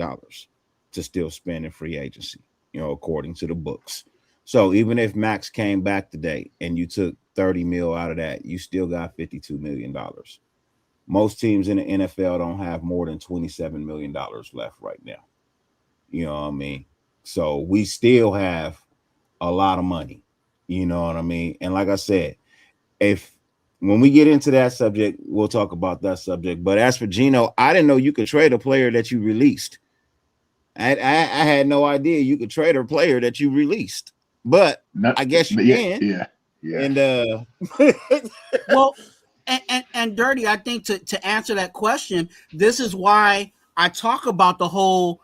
[SPEAKER 5] to still spend in free agency, according to the books. So even if Max came back today and you took 30 mil out of that, you still got $52 million. Most teams in the NFL don't have more than $27 million left right now. You know what I mean? So we still have a lot of money. You know what I mean? And like I said, when we get into that subject, we'll talk about that subject. But as for Geno, I didn't know you could trade a player that you released. I had no idea you could trade a player that you released. But I guess you can.
[SPEAKER 3] Yeah.
[SPEAKER 5] And
[SPEAKER 2] well, and Dirty, I think to answer that question, this is why I talk about the whole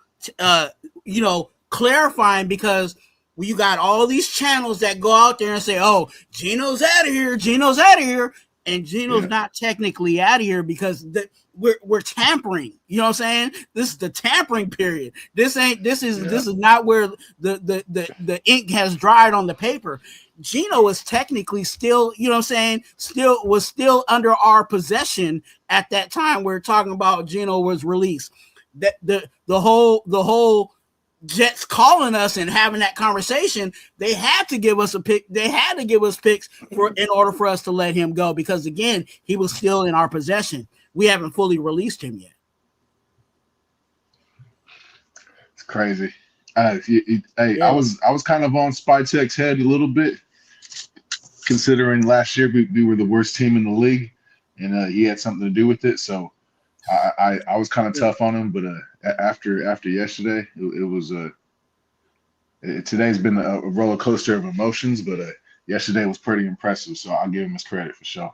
[SPEAKER 2] clarifying, because you got all these channels that go out there and say, oh, Geno's out of here, and Geno's not technically out of here because we're tampering. You know what I'm saying? This is the tampering period. This is not where the ink has dried on the paper. Geno is technically still, you know what I'm saying, was still under our possession at that time. We're talking about Geno was released. That the whole Jets calling us and having that conversation, they had to give us a pick. They had to give us picks in order for us to let him go, because again, he was still in our possession. We haven't fully released him yet.
[SPEAKER 3] It's crazy. I was kind of on Spytek's head a little bit, considering last year we were the worst team in the league, and he had something to do with it. So I was kind of tough on him, but after yesterday, it was today's been a roller coaster of emotions, but yesterday was pretty impressive. So I'll give him his credit for sure.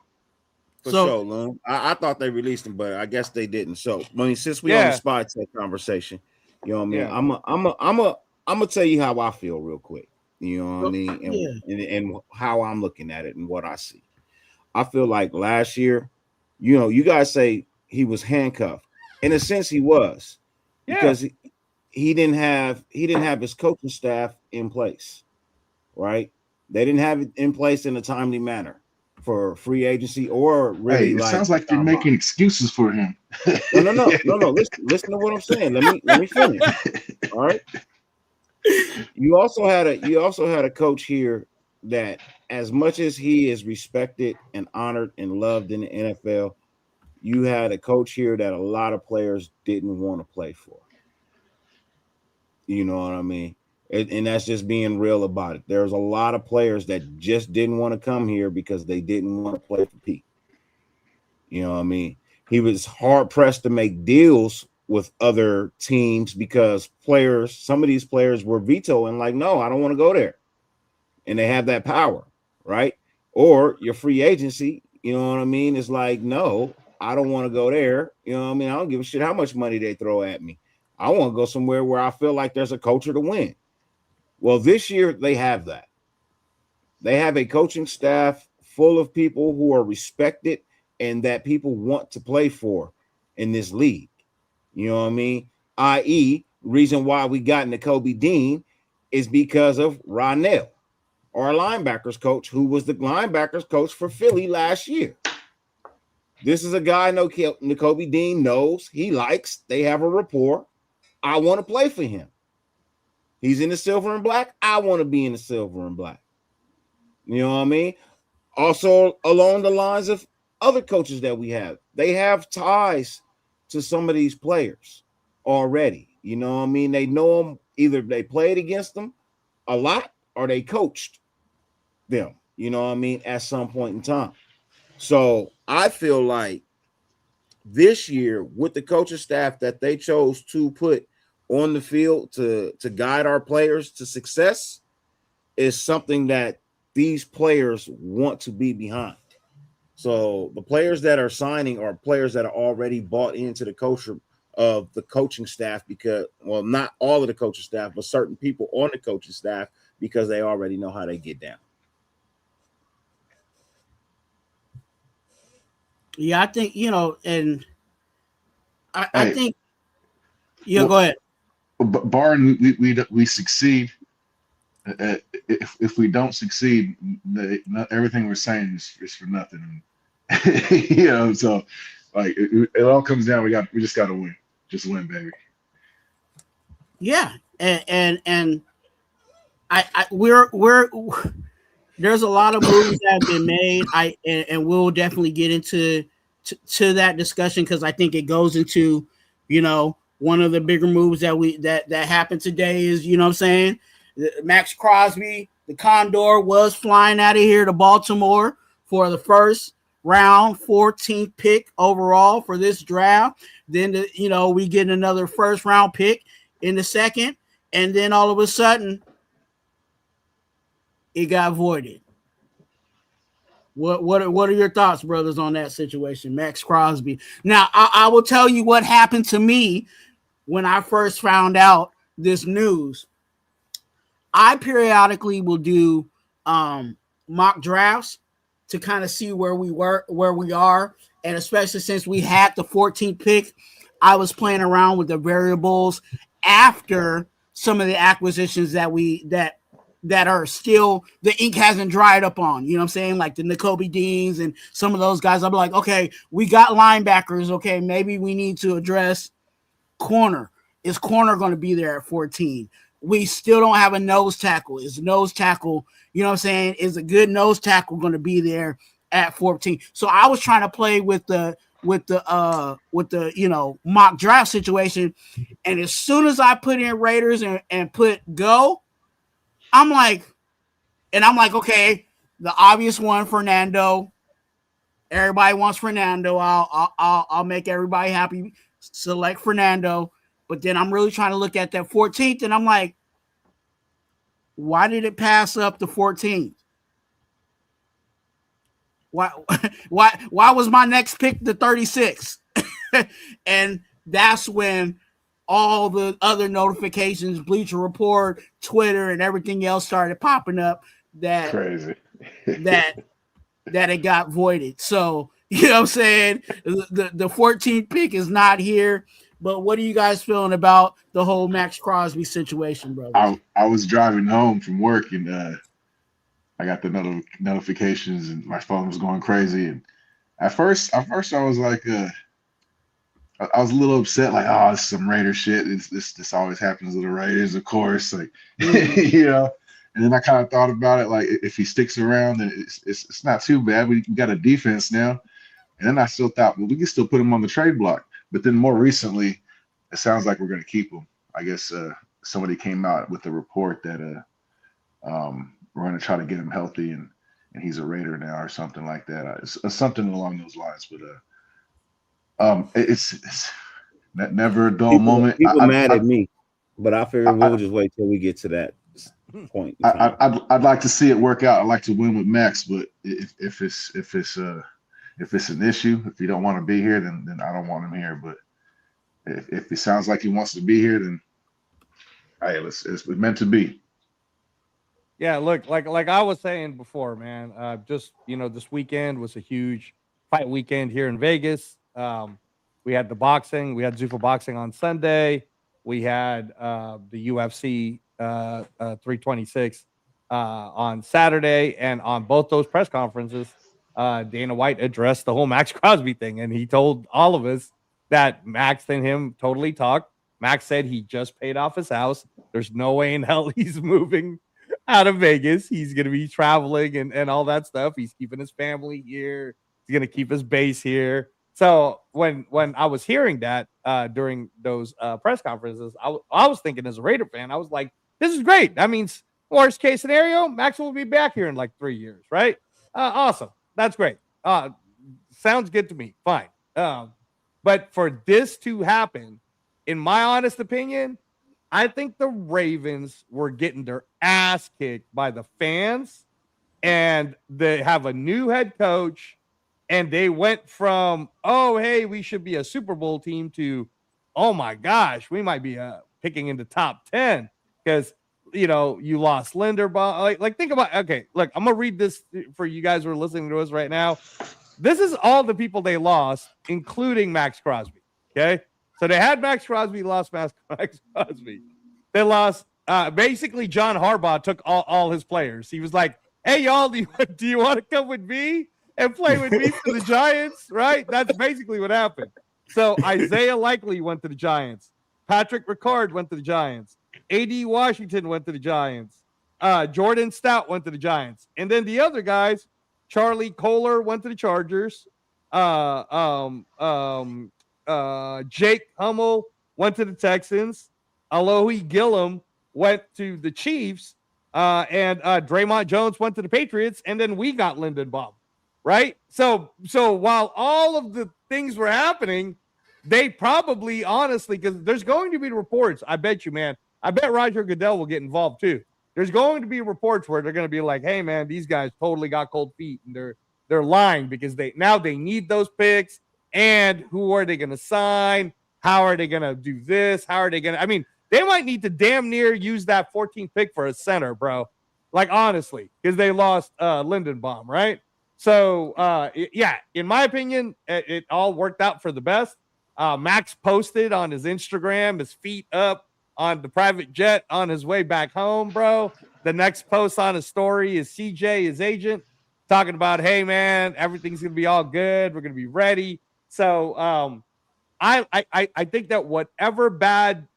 [SPEAKER 5] For sure, Lum. I thought they released him, but I guess they didn't. So, I mean, since we on the Spytek conversation, you know what I mean. I'm gonna tell you how I feel real quick. You know what I mean, and how I'm looking at it and what I see. I feel like last year, you know, you guys say he was handcuffed. In a sense, he was, because he didn't have his coaching staff in place, right? They didn't have it in place in a timely manner for free agency or really.
[SPEAKER 3] It sounds like you're making excuses for him.
[SPEAKER 5] No. Listen to what I'm saying. Let me finish. All right. You also had a coach here that, as much as he is respected and honored and loved in the NFL, you had a coach here that a lot of players didn't want to play for. You know what I mean? And that's just being real about it. There's a lot of players that just didn't want to come here because they didn't want to play for Pete. You know what I mean? He was hard pressed to make deals with other teams because some of these players were vetoing, like, no, I don't want to go there. And they have that power, right? Or your free agency, you know what I mean? It's like, no, I don't want to go there. You know what I mean? I don't give a shit how much money they throw at me. I want to go somewhere where I feel like there's a culture to win. Well, this year they have that. They have a coaching staff full of people who are respected and that people want to play for in this league. You know what I mean? I.e., reason why we got Nakobe Dean is because of Ronell, our linebackers coach, who was the linebackers coach for Philly last year. This is a guy Nakobe Dean knows, he likes, they have a rapport. I want to play for him. He's in the silver and black. I want to be in the silver and black. You know what I mean? Also, along the lines of other coaches that we have, they have ties to some of these players already. You know what I mean? They know them. Either they played against them a lot or they coached them, you know what I mean, at some point in time. So I feel like this year, with the coaching staff that they chose to put on the field to guide our players to success, is something that these players want to be behind. So the players that are signing are players that are already bought into the culture of the coaching staff, because, well, not all of the coaching staff, but certain people on the coaching staff, because they already know how they get down.
[SPEAKER 2] Yeah, I think, you know, and I think, go ahead.
[SPEAKER 3] Barring we succeed, if we don't succeed, everything we're saying is for nothing. You know, so like it all comes down. We just got to win. Just win, baby.
[SPEAKER 2] Yeah, and we're there's a lot of moves that have been made. And we'll definitely get into to that discussion because I think it goes into, one of the bigger moves that happened today is, what I'm saying, Maxx Crosby, the Condor, was flying out of here to Baltimore for the first round 14th pick overall for this draft. Then, we get another first round pick in the second. And then all of a sudden, it got voided. What are your thoughts, brothers, on that situation, Maxx Crosby? Now, I will tell you what happened to me when I first found out this news. I periodically will do mock drafts to kind of see where we are, and especially since we had the 14th pick, I was playing around with the variables after some of the acquisitions that are still, the ink hasn't dried up on, you know what I'm saying? Like the Nakobe Deans and some of those guys. I'll be like, okay, we got linebackers. Okay, maybe we need to address corner. Is corner going to be there at 14? We still don't have a nose tackle. Is nose tackle, you know what I'm saying? Is a good nose tackle going to be there at 14? So I was trying to play with the mock draft situation. And as soon as I put in Raiders and put go, I'm like, okay, the obvious one, Fernando. Everybody wants Fernando. I'll make everybody happy. Select Fernando. But then I'm really trying to look at that 14th, and I'm like, why did it pass up the 14th? Why was my next pick the 36? And that's when all the other notifications, Bleacher Report, Twitter, and everything else started popping up that
[SPEAKER 3] crazy
[SPEAKER 2] that it got voided. So, you know what I'm saying? The 14th pick is not here. But what are you guys feeling about the whole Maxx Crosby situation, brother?
[SPEAKER 3] I was driving home from work and I got the notifications and my phone was going crazy. And at first I was like, I was a little upset, like, oh, it's some Raider shit. This always happens to the Raiders, of course, like, And then I kind of thought about it, like, if he sticks around, then it's not too bad. We got a defense now. And then I still thought, well, we can still put him on the trade block. But then more recently, it sounds like we're going to keep him. I guess somebody came out with a report that we're going to try to get him healthy and he's a Raider now or something like that. It's something along those lines. But it's never a dull moment.
[SPEAKER 5] People mad at me, but I figure we'll just wait till we get to that point.
[SPEAKER 3] I'd like to see it work out. I'd like to win with Max, but if it's an issue, if you don't want to be here, then I don't want him here. But if it sounds like he wants to be here, then hey, it's meant to be.
[SPEAKER 4] Yeah, look, like I was saying before, man. Just this weekend was a huge fight weekend here in Vegas. We had the boxing. We had Zuffa boxing on Sunday. We had the UFC 326 on Saturday, and on both those press conferences, Dana White addressed the whole Maxx Crosby thing, and he told all of us that Max and him totally talked. Max said he just paid off his house. There's no way in hell he's moving out of Vegas. He's going to be traveling and all that stuff. He's keeping his family here. He's going to keep his base here. So when I was hearing that during those press conferences, I was thinking as a Raider fan, I was like, this is great. That means worst case scenario, Max will be back here in like 3 years, right? Awesome. That's great. Sounds good to me. Fine. But for this to happen, in my honest opinion, I think the Ravens were getting their ass kicked by the fans, and they have a new head coach, and they went from, oh, hey, we should be a Super Bowl team to, oh my gosh, we might be picking in the top 10 because, you lost Linderbaum. Like think about, okay, look, I'm going to read this for you guys who are listening to us right now. This is all the people they lost, including Maxx Crosby. Okay. So they had Maxx Crosby, lost Maxx Crosby. They lost, basically John Harbaugh took all his players. He was like, hey, y'all, do you want to come with me and play with me for the Giants? Right. That's basically what happened. So Isaiah Likely went to the Giants. Patrick Ricard went to the Giants. A.D. Washington went to the Giants. Jordan Stout went to the Giants. And then the other guys, Charlie Kohler went to the Chargers. Jake Hummel went to the Texans. Alohi Gillum went to the Chiefs. And Draymond Jones went to the Patriots, and then we got Lindenbaum, right? So while all of the things were happening, they probably, honestly, because there's going to be reports, I bet you, man. I bet Roger Goodell will get involved too. There's going to be reports where they're going to be like, hey, man, these guys totally got cold feet, and they're lying because they need those picks, and who are they going to sign? How are they going to do this? How are they going to, I mean, they might need to damn near use that 14th pick for a center, bro. Like, honestly, because they lost Lindenbaum, right? So, yeah, in my opinion, it all worked out for the best. Max posted on his Instagram, his feet up on the private jet on his way back home, bro. The next post on his story is CJ, his agent, talking about, hey, man, everything's going to be all good. We're going to be ready. So, I think that whatever bad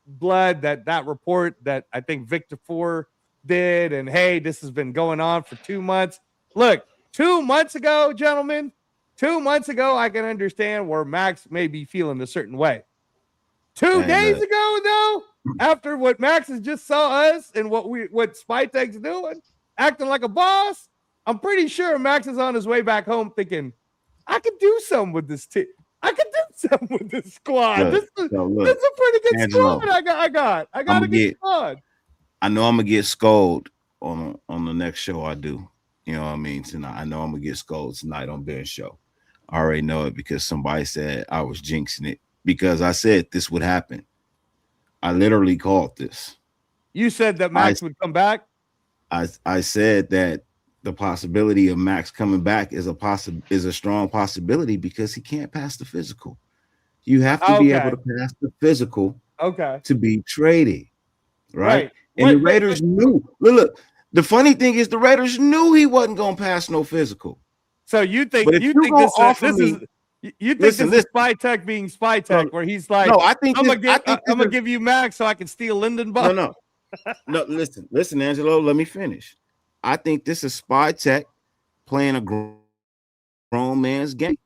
[SPEAKER 4] blood that report that I think Victor Four did, and hey, this has been going on for 2 months. Look, 2 months ago, gentlemen, 2 months ago, I can understand where Max may be feeling a certain way. 2 days ago, though, after what Max has just saw us and what Spytek's doing, acting like a boss, I'm pretty sure Max is on his way back home thinking, I could do something with this team. I could do something with this squad. This is a pretty good
[SPEAKER 5] Angelo,
[SPEAKER 4] squad. I got a good squad.
[SPEAKER 5] I know I'm gonna get scolded on the next show I do. You know what I mean? Tonight, I know I'm gonna get scolded tonight on Ben's show. I already know it because somebody said I was jinxing it because I said this would happen. I literally called this.
[SPEAKER 4] You said that Max would come back.
[SPEAKER 5] I said that the possibility of Max coming back is a strong possibility because he can't pass the physical. You have to be able to pass the physical to be traded. Right. And the Raiders knew. Look, the funny thing is the Raiders knew he wasn't going to pass no physical.
[SPEAKER 4] So you think this is Spytek being Spytek, where he's like, no, I'm gonna give you Max so I can steal Lindenbaum.
[SPEAKER 5] No, listen, Angelo, let me finish. I think this is Spytek playing a grown man's game.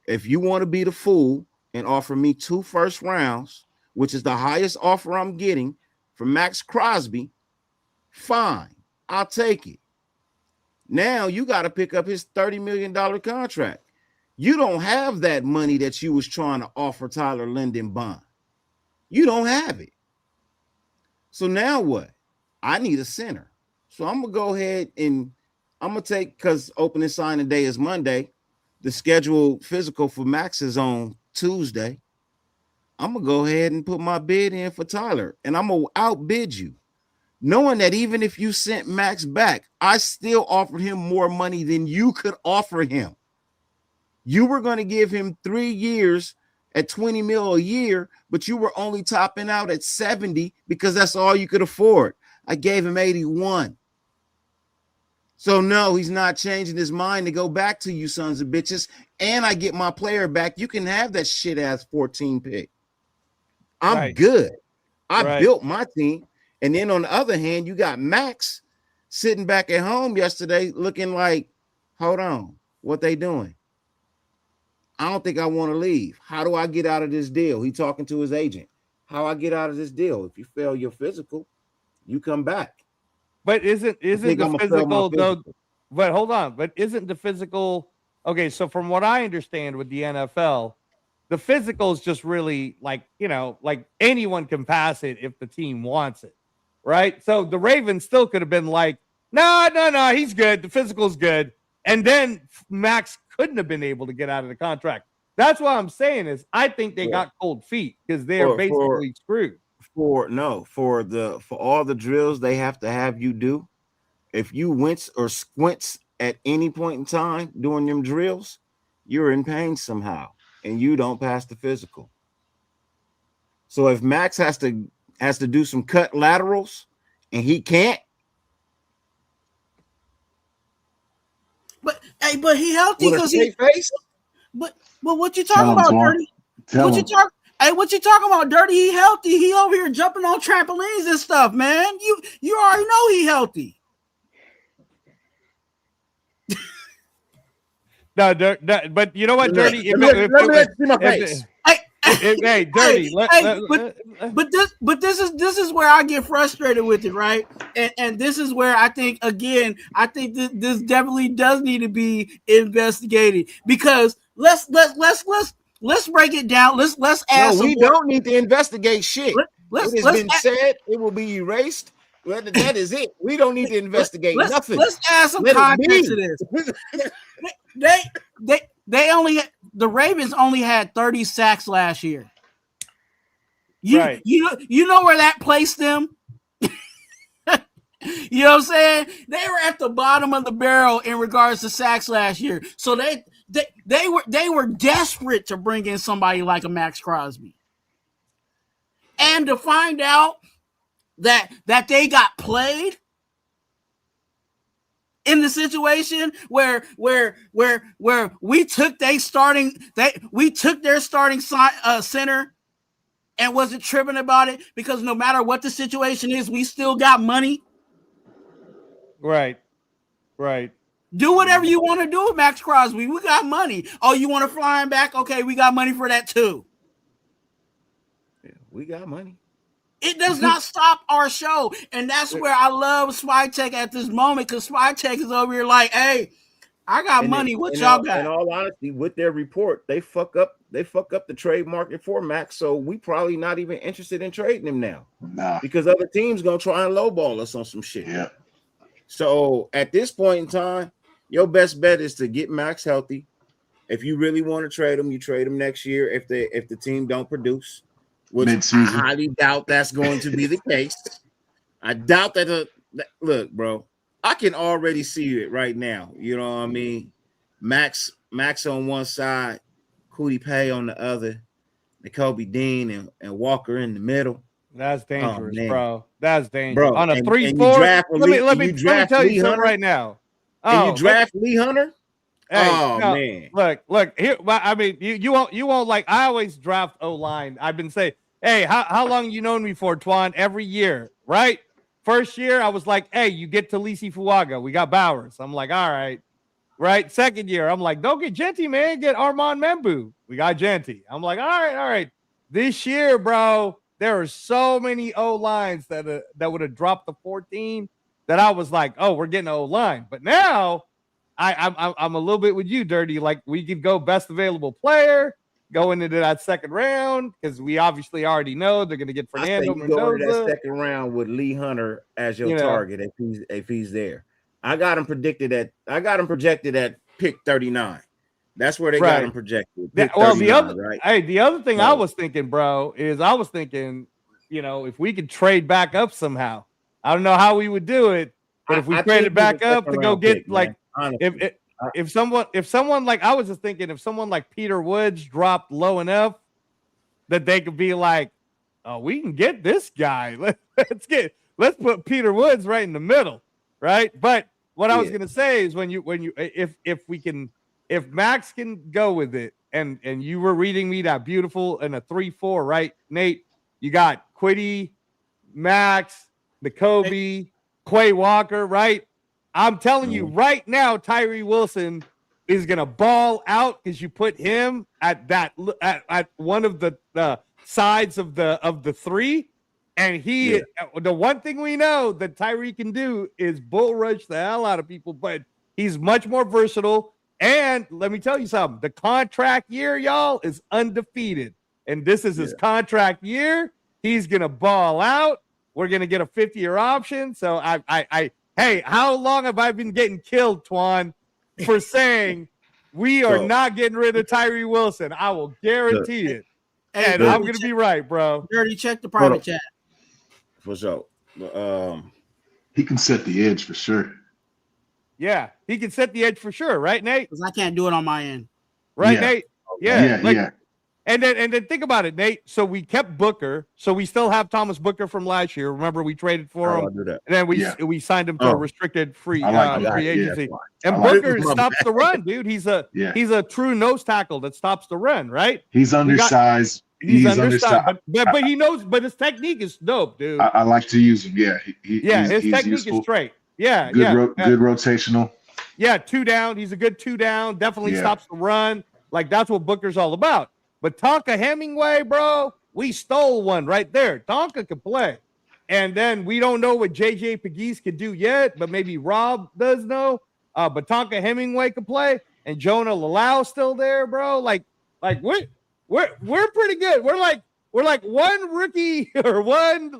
[SPEAKER 5] If you want to be the fool and offer me 2 first rounds, which is the highest offer I'm getting from Maxx Crosby, fine, I'll take it. Now you got to pick up his $30 million contract. You don't have that money that you was trying to offer Tyler Lindenbaum. You don't have it. So now what? I need a center. So I'm going to go ahead and I'm going to take, because opening signing day is Monday. The scheduled physical for Max is on Tuesday. I'm going to go ahead and put my bid in for Tyler, and I'm going to outbid you. Knowing that even if you sent Max back, I still offered him more money than you could offer him. You were going to give him 3 years at $20 million a year, but you were only topping out at 70 because that's all you could afford. I gave him 81. So no, he's not changing his mind to go back to you sons of bitches. And I get my player back. You can have that shit ass 14 pick. I'm good. I built my team. And then on the other hand, you got Max sitting back at home yesterday looking like, hold on, what they doing? I don't think I want to leave. How do I get out of this deal? He talking to his agent. How I get out of this deal? If you fail your physical, you come back.
[SPEAKER 4] But isn't the physical though? But hold on. But isn't the physical okay? So from what I understand with the NFL, the physical is just really like, you know, like anyone can pass it if the team wants it, right? So the Ravens still could have been like, no, he's good. The physical's good, and then Max couldn't have been able to get out of the contract. That's what I'm saying is I think they got cold feet because they're basically screwed.
[SPEAKER 5] For all the drills they have to have you do, if you wince or squints at any point in time during them drills, you're in pain somehow and you don't pass the physical. So if Max has to do some cut laterals and he can't,
[SPEAKER 2] but he healthy because he
[SPEAKER 5] face.
[SPEAKER 2] But what you talking about, Dirty? What you talking about, Dirty? He healthy. He over here jumping on trampolines and stuff, man. You already know he healthy.
[SPEAKER 4] No, but you know what, Dirty?
[SPEAKER 5] Let me see my face.
[SPEAKER 4] Hey, Dirty.
[SPEAKER 2] But this is where I get frustrated with it, right? And this is where I think this definitely does need to be investigated, because let's break it down. Let's ask.
[SPEAKER 5] No, we don't need to investigate shit. It has been said. It will be erased. Well, that is it. We don't need to investigate nothing.
[SPEAKER 2] Let's add some context to this. The Ravens only had 30 sacks last year. You know where that placed them? You know what I'm saying? They were at the bottom of the barrel in regards to sacks last year. So they were desperate to bring in somebody like a Maxx Crosby. And to find out that they got played in the situation where we took their starting center and wasn't tripping about it, because no matter what the situation is, we still got money.
[SPEAKER 4] Right.
[SPEAKER 2] Do whatever you want to do with Maxx Crosby. We got money. Oh, you want to fly him back? Okay, we got money for that too.
[SPEAKER 5] Yeah, we got money.
[SPEAKER 2] It does not stop our show. And that's where I love Spytech at this moment, because Spytech is over here like, hey, I got money. What y'all got?
[SPEAKER 5] In all honesty, with their report, they fuck up the trade market for Max. So we probably not even interested in trading him now.
[SPEAKER 3] Nah.
[SPEAKER 5] Because other teams gonna try and lowball us on some shit.
[SPEAKER 3] Yeah.
[SPEAKER 5] So at this point in time, your best bet is to get Max healthy. If you really want to trade him, you trade him next year if the team don't produce. Which I highly doubt that's going to be the case. I doubt that. Look, bro, I can already see it right now. You know what I mean? Max on one side, Cootie Pay on the other, Nakobe Dean and Walker in the middle.
[SPEAKER 4] That's dangerous, bro. That's dangerous.
[SPEAKER 5] Bro,
[SPEAKER 4] on a 3-4. Let me tell you something right now.
[SPEAKER 5] And you draft Lee Hunter?
[SPEAKER 4] Hey, man. Look here. I mean, you won't like. I always draft O-line. I've been saying, hey, how long you known me for, Twuan? Every year, right? First year, I was like, hey, you get Talisi Fuaga. We got Bowers. I'm like, all right. Right? Second year, I'm like, don't get Genty, man. Get Armand Membu. We got Genty. I'm like, all right. This year, bro, there are so many O-lines that would have dropped the 14 that I was like, oh, we're getting O-line. But now I'm a little bit with you, Dirty. Like, we could go best available player, go into that second round, because we obviously already know they're going to get Fernando Mendoza.
[SPEAKER 5] Go into that second round with Lee Hunter as your target if he's there. I got him projected at pick 39. That's where they got him projected.
[SPEAKER 4] Well, the other thing I was thinking, bro, is if we could trade back up somehow. I don't know how we would do it, but if we traded back up to go get if someone like, I was just thinking, if someone like Peter Woods dropped low enough that they could be like, oh, we can get this guy. Let's put Peter Woods right in the middle, right? But what I was gonna say is if Max can go with it, and you were reading me that beautiful in a 3-4, right, Nate? You got Quiddy, Max, Nakobe, Quay Walker, right? I'm telling you right now, Tyree Wilson is gonna ball out because you put him at one of the sides of the three, and the one thing we know that Tyree can do is bull rush the hell out of people, but he's much more versatile. And let me tell you something: the contract year, y'all, is undefeated, and this is his contract year. He's gonna ball out. We're gonna get a 50-year option. So hey, how long have I been getting killed, Twuan, for saying we are not getting rid of Tyree Wilson? I will guarantee it. And I'm going to be right, bro.
[SPEAKER 2] Dirty, check the private chat.
[SPEAKER 5] For sure.
[SPEAKER 3] He can set the edge for sure.
[SPEAKER 4] Yeah, he can set the edge for sure. Right, Nate?
[SPEAKER 2] Because I can't do it on my end.
[SPEAKER 4] Right, Nate?
[SPEAKER 3] Yeah.
[SPEAKER 4] And then think about it, Nate. So we kept Booker. So we still have Thomas Booker from last year. Remember, we traded for him. And then we signed him to a restricted free agency. And Booker stops the run, dude. He's a true nose tackle that stops the run, right?
[SPEAKER 3] He's undersized.
[SPEAKER 4] He's undersized. But he knows, but his technique is dope, dude.
[SPEAKER 3] I like to use him. Yeah.
[SPEAKER 4] His technique is straight. Yeah.
[SPEAKER 3] Good rotational.
[SPEAKER 4] Yeah, 2 down. He's a good 2 down. Definitely stops the run. Like, that's what Booker's all about. But Tonka Hemingway, bro, we stole one right there. Tonka can play. And then we don't know what JJ Pegues can do yet, but maybe Rob does know. But Tonka Hemingway can play, and Jonah Lalau still there, bro. Like we're pretty good. We're like one rookie or one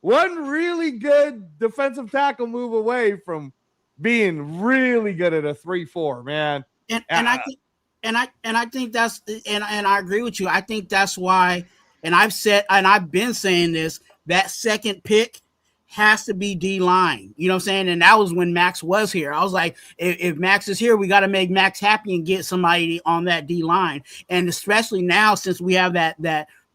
[SPEAKER 4] really good defensive tackle move away from being really good at a 3-4, man.
[SPEAKER 2] And I think that's and I agree with you. I think that's why, and I've been saying this, that second pick has to be D-line. You know what I'm saying? And that was when Maxx was here. I was like, if Maxx is here, we got to make Maxx happy and get somebody on that D-line. And especially now, since we have that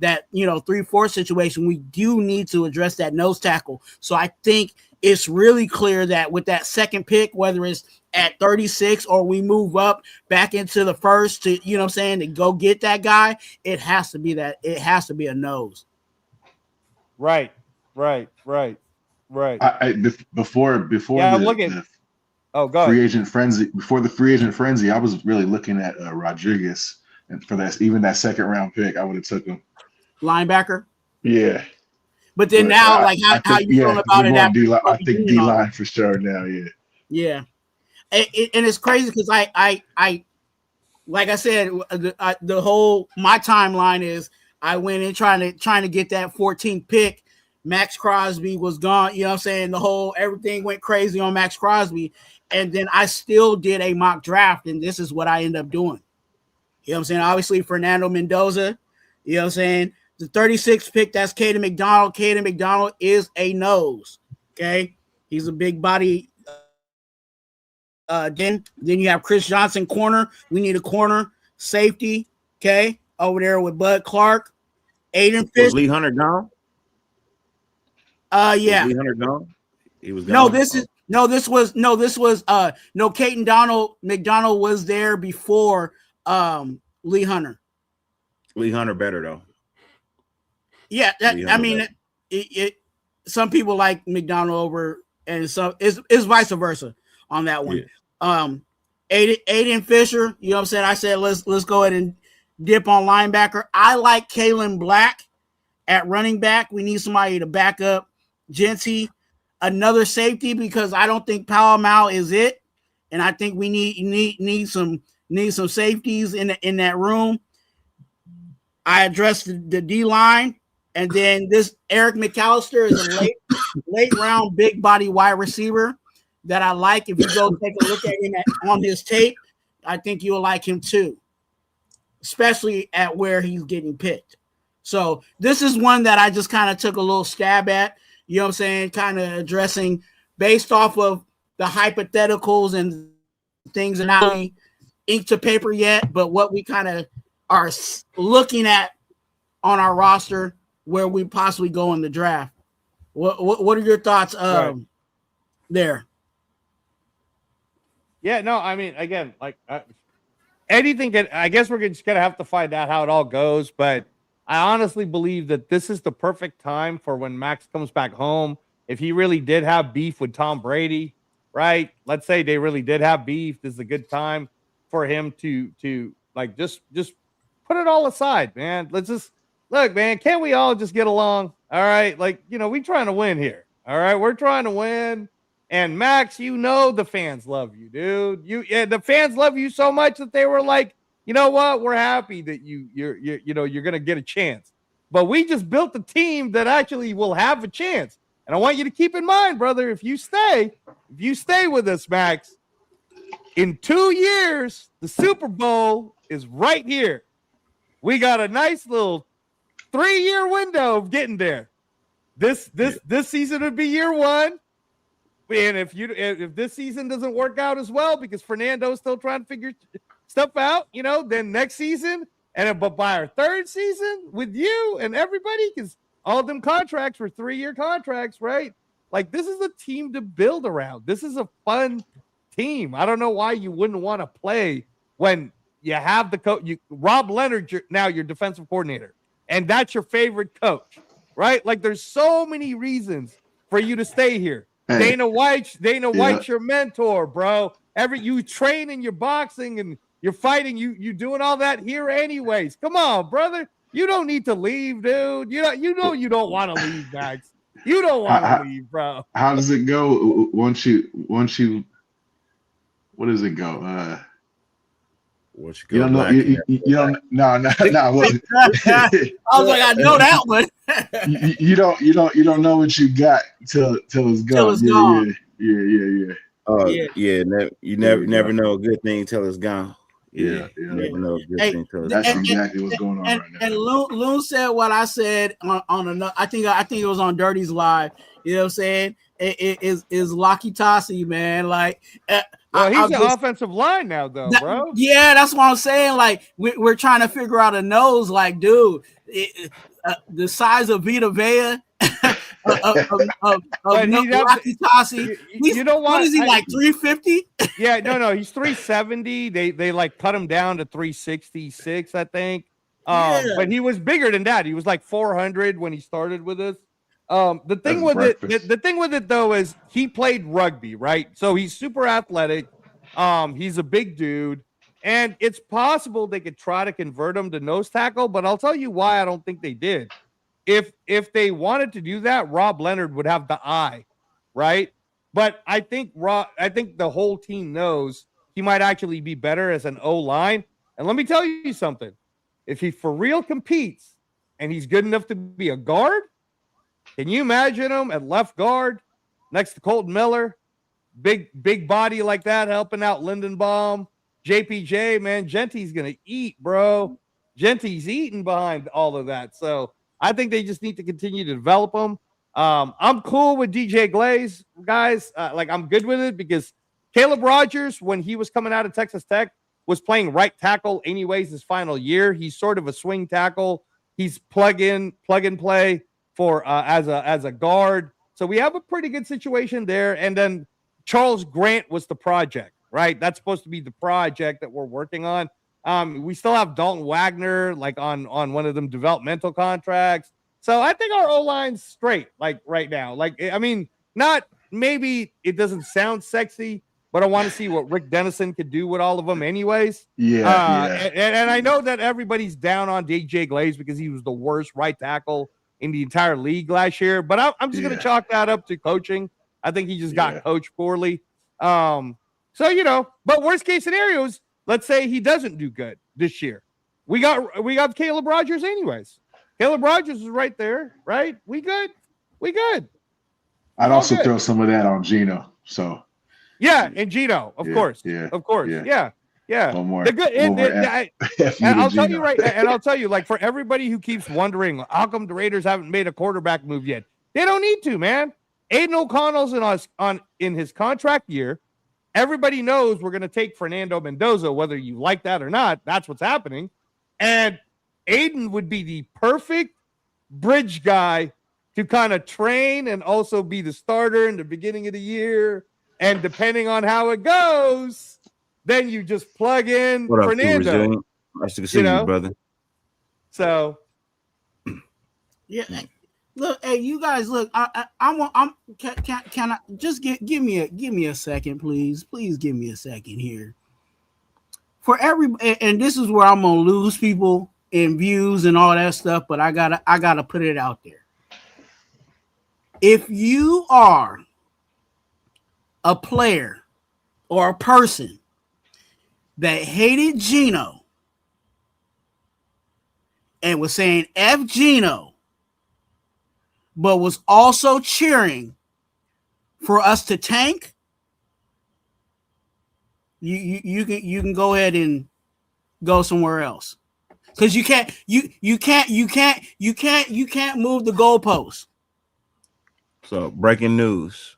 [SPEAKER 2] 3-4 situation, we do need to address that nose tackle. So I think it's really clear that with that second pick, whether it's at 36 or we move up back into the first to, you know what I'm saying, to go get that guy, it has to be a nose.
[SPEAKER 4] Right.
[SPEAKER 3] Before
[SPEAKER 4] go
[SPEAKER 3] free
[SPEAKER 4] ahead.
[SPEAKER 3] agent frenzy, before the free agent frenzy, I was really looking at Rodriguez, and for that second round pick, I would have took him.
[SPEAKER 2] Linebacker.
[SPEAKER 3] Yeah.
[SPEAKER 2] But then now, how you feeling about it?
[SPEAKER 3] I think D-line for sure now. Yeah.
[SPEAKER 2] Yeah. And it's crazy because I like I said, the whole my timeline is I went in trying to get that 14th pick. Maxx Crosby was gone. You know what I'm saying? Everything went crazy on Maxx Crosby. And then I still did a mock draft, and this is what I ended up doing. You know what I'm saying? Obviously, Fernando Mendoza, you know what I'm saying? The 36th pick, that's Caden McDonald. Caden McDonald is a nose. Okay. He's a big body. Then you have Chris Johnson, corner. We need a corner. Safety. Okay. Over there with Bud Clark. Aiden Fish.
[SPEAKER 5] Was Lee Hunter gone?
[SPEAKER 2] Yeah.
[SPEAKER 5] Was Lee Hunter gone? He was gone.
[SPEAKER 2] Caden McDonald was there before Lee Hunter.
[SPEAKER 5] Lee Hunter better though.
[SPEAKER 2] Yeah, some people like McDonald over, and some it's vice versa on that one. Yeah. Aiden Fisher, you know what I'm saying? I said let's go ahead and dip on linebacker. I like Kalen Black at running back. We need somebody to back up Genty. Another safety, because I don't think Palomar is it, and I think we need some safeties in that room. I addressed the D line, and then this Eric McAllister is a late round big body wide receiver that I like. If you go take a look at him on his tape, I think you'll like him too, especially at where he's getting picked. So this is one that I just kind of took a little stab at. You know what I'm saying? Kind of addressing based off of the hypotheticals and things that not really ink to paper yet, but what we kind of are looking at on our roster where we possibly go in the draft. What are your thoughts there?
[SPEAKER 4] Yeah, no, I mean, again, anything I guess we're just going to have to find out how it all goes, but I honestly believe that this is the perfect time for when Maxx comes back home. If he really did have beef with Tom Brady, right? Let's say they really did have beef. This is a good time for him to just put it all aside, man. Let's just look, man. Can't we all just get along? All right. We trying to win here. All right. We're trying to win. And Maxx, the fans love you, dude. The fans love you so much that they were like, you know what? We're happy that you're going to get a chance. But we just built a team that actually will have a chance. And I want you to keep in mind, brother, if you stay with us, Maxx, in 2 years, the Super Bowl is right here. We got a nice little 3-year window of getting there. This season would be year one. And if this season doesn't work out as well because Fernando's still trying to figure stuff out, then next season, but by our third season with you and everybody, because all of them contracts were 3-year contracts, right? Like, this is a team to build around. This is a fun team. I don't know why you wouldn't want to play when you have the coach. Rob Leonard, now your defensive coordinator, and that's your favorite coach, right? Like, there's so many reasons for you to stay here. Hey, Dana White's your mentor, bro. You train in your boxing and you're fighting. You doing all that here anyways. Come on, brother. You don't need to leave, dude. You know you don't want to leave, Max. You don't want to leave, bro.
[SPEAKER 3] How does it go once you? What does it go? You don't know. You don't. No. Look.
[SPEAKER 2] I was like, I know that one.
[SPEAKER 3] you don't know what you got till it's gone.
[SPEAKER 2] Till it's gone.
[SPEAKER 3] Yeah.
[SPEAKER 5] Oh yeah. You never know a good thing till it's gone.
[SPEAKER 3] Yeah.
[SPEAKER 5] You never know a good thing till it's
[SPEAKER 3] That's
[SPEAKER 5] gone.
[SPEAKER 3] exactly what's going on right now.
[SPEAKER 2] And Loon said what I said on another. I think it was on Dirty's live. You know what I'm saying? It is Lucky Tossie, man. Like,
[SPEAKER 4] well, he's the offensive line now, though, bro.
[SPEAKER 2] Yeah, that's what I'm saying. Like, we're trying to figure out a nose. Like, dude, the size of Vita Vea. of Lucky Tossie.
[SPEAKER 4] You know what?
[SPEAKER 2] What is he, like 350?
[SPEAKER 4] Yeah, no, he's 370. They like cut him down to 366, I think. But he was bigger than that. He was like 400 when he started with us. The thing with it though is he played rugby, right? So he's super athletic. He's a big dude, and it's possible they could try to convert him to nose tackle, but I'll tell you why I don't think they did. If they wanted to do that, Rob Leonard would have the eye, right? But I think the whole team knows he might actually be better as an O-line. And let me tell you something. If he for real competes and he's good enough to be a guard, can you imagine him at left guard next to Colton Miller? Big body like that, helping out Lindenbaum, JPJ, man. Genty's going to eat, bro. Genty's eating behind all of that. So I think they just need to continue to develop him. I'm cool with DJ Glaze, guys. I'm good with it because Caleb Rogers, when he was coming out of Texas Tech, was playing right tackle anyways his final year. He's sort of a swing tackle. He's plug and play for as a guard. So we have a pretty good situation there. And then Charles Grant was the project, right? That's supposed to be the project that we're working on. We still have Dalton Wagner like on one of them developmental contracts. So I think our O-line's straight like right now. Like, I mean, not maybe it doesn't sound sexy, but I want to see what Rick Dennison could do with all of them anyways.
[SPEAKER 3] Yeah.
[SPEAKER 4] And I know that everybody's down on DJ Glaze because he was the worst right tackle in the entire league last year. But I'm just going to chalk that up to coaching. I think he just got coached poorly. So, but worst case scenarios, let's say he doesn't do good this year. We got Caleb Rogers anyways. Caleb Rogers is right there, right? We good.
[SPEAKER 3] I'd also throw some of that on Gino. So
[SPEAKER 4] yeah, and Gino, of course. Yeah.
[SPEAKER 3] One more.
[SPEAKER 4] I'll tell you right, and I'll tell you, like, for everybody who keeps wondering how come the Raiders haven't made a quarterback move yet, they don't need to, man. Aiden O'Connell's in his contract year. Everybody knows we're going to take Fernando Mendoza, whether you like that or not. That's what's happening. And Aiden would be the perfect bridge guy to kind of train and also be the starter in the beginning of the year. And depending on how it goes, then you just plug in Fernando.
[SPEAKER 5] Nice to see you, brother.
[SPEAKER 4] So,
[SPEAKER 2] yeah. Look, hey, you guys, look. Can I just give me a second, please? Please give me a second here. For and this is where I'm gonna lose people in views and all that stuff, but I gotta put it out there. If you are a player or a person that hated Gino and was saying F Gino, but was also cheering for us to tank, you can go ahead and go somewhere else. Because you can't move the goalposts.
[SPEAKER 5] So breaking news.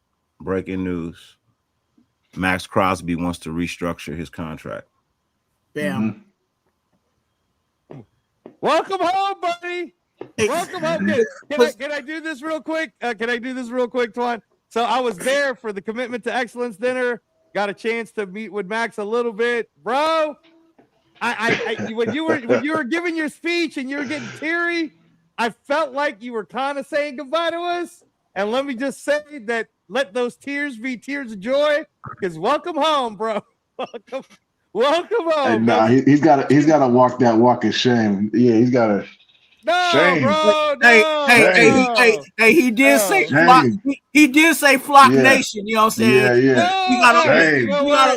[SPEAKER 5] Maxx Crosby wants to restructure his contract.
[SPEAKER 2] Bam.
[SPEAKER 4] Mm-hmm. Welcome home, buddy. Welcome home. Can I do this real quick? Twuan? So I was there for the Commitment to Excellence dinner. Got a chance to meet with Max a little bit, bro. When you were giving your speech and you were getting teary, I felt like you were kind of saying goodbye to us. And let me just say that let those tears be tears of joy, because welcome home, bro. Welcome home.
[SPEAKER 3] Nah, he's got to walk that walk of shame. Yeah, he's got to.
[SPEAKER 4] No,
[SPEAKER 3] Shame.
[SPEAKER 4] bro.
[SPEAKER 2] Hey, he did say
[SPEAKER 3] Shame.
[SPEAKER 2] flock. He did say flock
[SPEAKER 3] Yeah.
[SPEAKER 2] nation. You know what I'm saying?
[SPEAKER 3] Yeah.
[SPEAKER 2] We gotta,
[SPEAKER 3] Shame.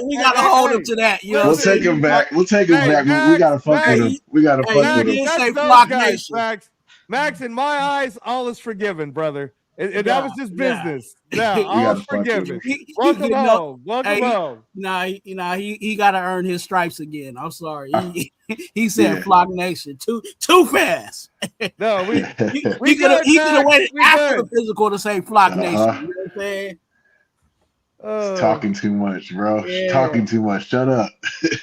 [SPEAKER 2] we gotta hold him to that. You know
[SPEAKER 3] We'll
[SPEAKER 2] what I'm saying?
[SPEAKER 3] take him back. We'll take him back. We gotta fuck with him. We gotta fuck with him.
[SPEAKER 2] He did say
[SPEAKER 4] That's
[SPEAKER 2] flock
[SPEAKER 4] those guys,
[SPEAKER 2] nation.
[SPEAKER 4] Max, in my eyes, all is forgiven, brother. And that was just business. Yeah,
[SPEAKER 3] We
[SPEAKER 4] all
[SPEAKER 3] gotta
[SPEAKER 4] is
[SPEAKER 3] fuck with
[SPEAKER 4] forgiven.
[SPEAKER 3] him.
[SPEAKER 4] Welcome home. Welcome home.
[SPEAKER 2] He got to earn his stripes again. I'm sorry. He said flock nation too fast.
[SPEAKER 4] No,
[SPEAKER 2] he could have waited after the physical to say flock nation. You know what I'm saying?
[SPEAKER 3] He's talking too much, bro. Talking too much. Shut up.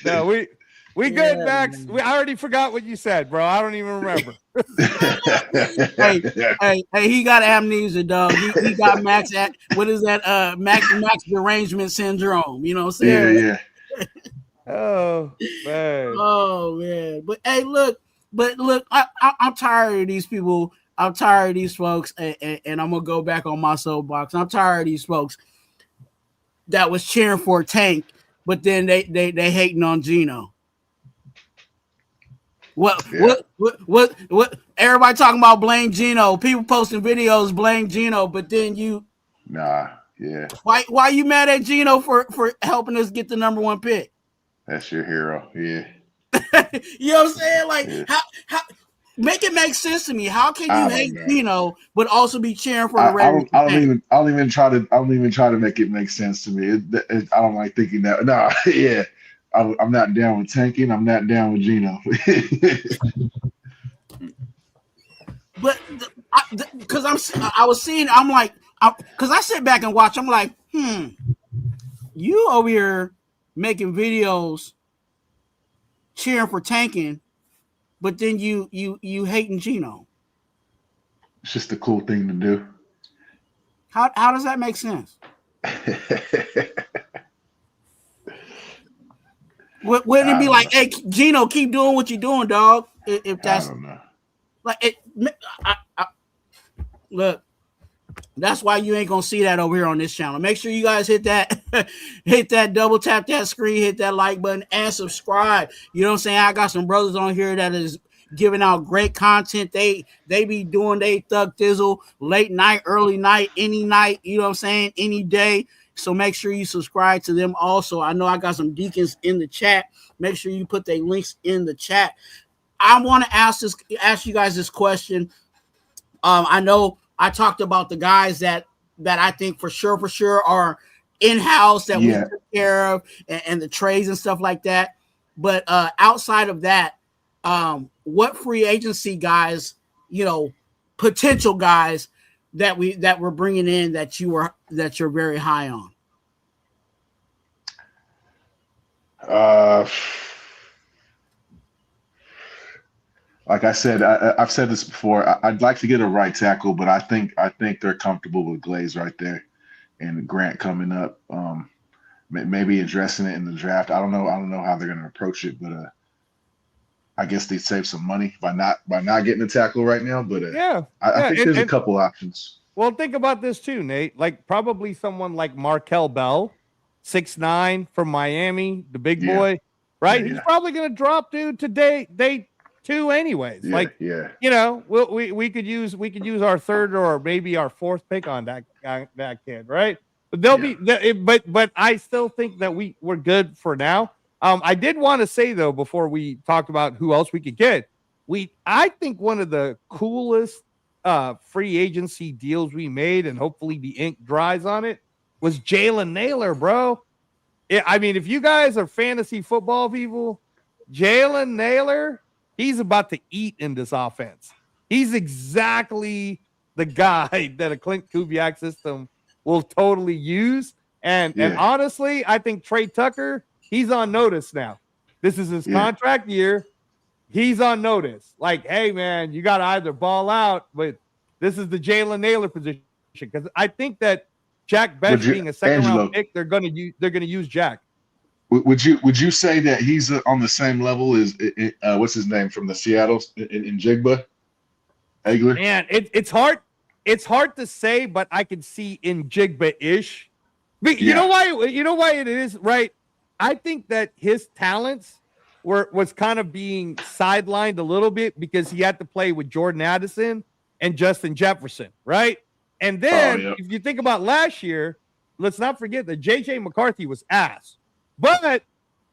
[SPEAKER 4] No, we good, Max. I already forgot what you said, bro. I don't even remember.
[SPEAKER 2] hey, he got amnesia, dog. He got Max at what is that? Max derangement syndrome. You know what I'm saying?
[SPEAKER 3] Yeah.
[SPEAKER 4] Oh man.
[SPEAKER 2] But hey, look, I'm tired of these people. I'm tired of these folks, and I'm gonna go back on my soapbox. I'm tired of these folks that was cheering for Tank, but then they hating on Gino. What everybody talking about blame Gino, people posting videos blame Gino, but then you why you mad at Gino for helping us get the number 1 pick?
[SPEAKER 3] That's your hero. Yeah.
[SPEAKER 2] You know what I'm saying? Like how make it make sense to me. How can you hate Gino but also be cheering for the Raiders?
[SPEAKER 3] I don't even try to make it make sense to me. I don't like thinking that. No, yeah. I'm not down with tanking. I'm not down with Gino.
[SPEAKER 2] But because I was seeing, I'm like, because I sit back and watch. I'm like, you over here making videos cheering for tanking, but then you hating Gino.
[SPEAKER 3] It's just a cool thing to do.
[SPEAKER 2] How does that make sense? Wouldn't it be like, hey, Gino, keep doing what you're doing, dog? If that's, I don't know. Like it, look, that's why you ain't gonna see that over here on this channel. Make sure you guys hit that double tap that screen, hit that like button, and subscribe. You know what I'm saying? I got some brothers on here that is giving out great content. They be doing they thug thizzle late night, early night, any night. You know what I'm saying? Any day. So make sure you subscribe to them also. I know I got some deacons in the chat. Make sure you put their links in the chat. I want to ask you guys this question. I know I talked about the guys that I think for sure are in-house that we took care of and the trades and stuff like that. But outside of that, what free agency guys, potential guys that we're bringing in that you're very high on?
[SPEAKER 3] Like I said, I've said this before. I'd like to get a right tackle, but I think they're comfortable with Glaze right there, and Grant coming up. Maybe addressing it in the draft. I don't know how they're going to approach it, but I guess they save some money by not getting a tackle right now. But I think there's a couple options.
[SPEAKER 4] Well, think about this too, Nate. Like probably someone like Markel Bell, 6'9" from Miami, the big boy, right? He's probably going to drop dude today. Day 2 anyways. We could use our 3rd or maybe our 4th pick on that kid, right? But but I still think that we're good for now. I did want to say though, before we talk about who else we could get, I think one of the coolest free agency deals we made, and hopefully the ink dries on it, was Jalen Nailor, bro. I mean, if you guys are fantasy football people, Jalen Nailor, he's about to eat in this offense. He's exactly the guy that a Clint Kubiak system will totally use. And honestly, I think Trey Tucker, he's on notice now. This is his contract year. He's on notice. Like, hey, man, you got to either ball out, but this is the Jalen Nailor position. Because I think that Jack Best being a second-round pick, they're gonna use Jack.
[SPEAKER 3] Would you say that he's on the same level as what's his name from the Seattle in Jigba? Egler?
[SPEAKER 4] Man, it's hard to say, but I can see in Jigba-ish. You know why it is, right? I think that his talents was kind of being sidelined a little bit because he had to play with Jordan Addison and Justin Jefferson, right? And then if you think about last year, let's not forget that JJ McCarthy was ass, but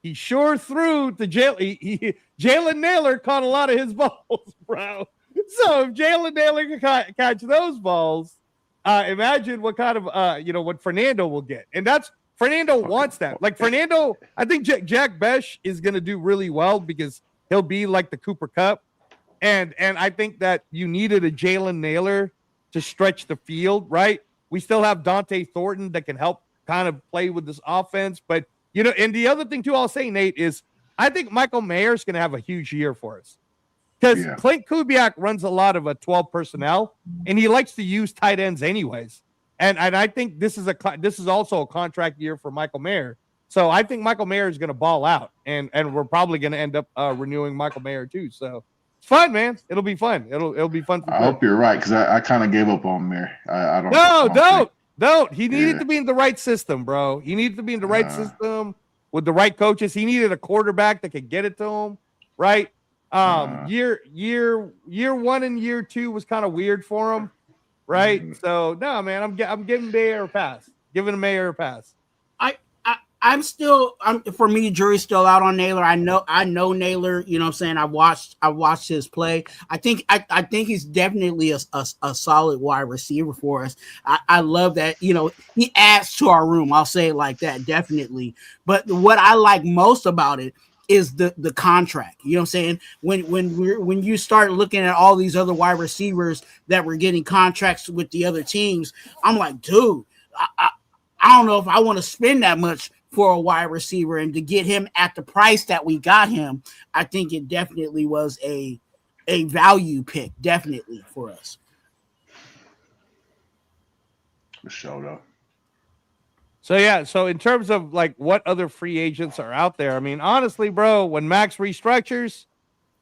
[SPEAKER 4] he sure threw to Jalen Naylor caught a lot of his balls, bro. So if Jalen Naylor can catch those balls, imagine what kind of what Fernando will get. And that's Fernando wants that. Like Fernando, I think Jack Besh is going to do really well because he'll be like the Cooper Kupp. And I think that you needed a Jalen Naylor to stretch the field, right? We still have Dante Thornton that can help kind of play with this offense. But, and the other thing, too, I'll say, Nate, is I think Michael Mayer is going to have a huge year for us. Because Clint Kubiak runs a lot of a 12 personnel, and he likes to use tight ends anyways. And I think this is also a contract year for Michael Mayer. So I think Michael Mayer is going to ball out, and we're probably going to end up renewing Michael Mayer too. So it's fun, man. It'll be fun. It'll be fun.
[SPEAKER 3] I hope you're right because I kind of gave up on Mayer. I don't.
[SPEAKER 4] Don't. He needed to be in the right system, bro. He needed to be in the right system with the right coaches. He needed a quarterback that could get it to him, right? Year 1 and year 2 was kind of weird for him. Right. So no, man, I'm giving Mayer a pass. Giving Mayer a pass.
[SPEAKER 2] I'm for me, jury's still out on Naylor. I know Naylor, you know what I'm saying? I watched his play. I think he's definitely a solid wide receiver for us. I love that, he adds to our room. I'll say it like that, definitely. But what I like most about it is the contract. You know what I'm saying? When you start looking at all these other wide receivers that were getting contracts with the other teams, I'm like, dude, I don't know if I want to spend that much for a wide receiver, and to get him at the price that we got him, I think it definitely was a value pick, definitely for us.
[SPEAKER 3] For sure, though.
[SPEAKER 4] So in terms of like what other free agents are out there, I mean, honestly, bro, when Max restructures,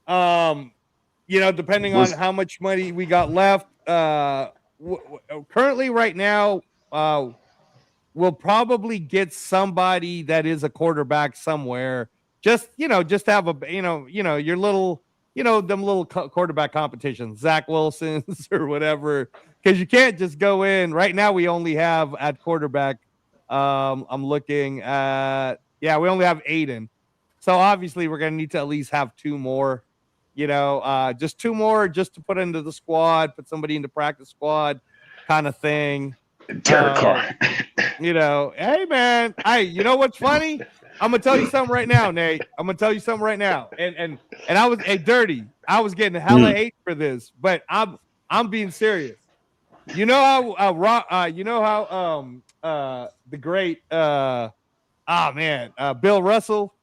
[SPEAKER 4] depending on how much money we got left, currently right now, we'll probably get somebody that is a quarterback somewhere. Just have your little, them little quarterback competitions, Zach Wilson's or whatever, because you can't just go in. Right now, we only have at quarterback. I'm looking at, we only have Aiden. So obviously we're going to need to at least have 2 more, just 2 more just to put into the squad, put somebody in the practice squad kind of thing.
[SPEAKER 3] Derek Carr.
[SPEAKER 4] Hey man, you know what's funny? I'm going to tell you something right now, Nate. I'm going to tell you something right now. And I was dirty. I was getting hella hate for this, but I'm being serious. You know how the great Bill Russell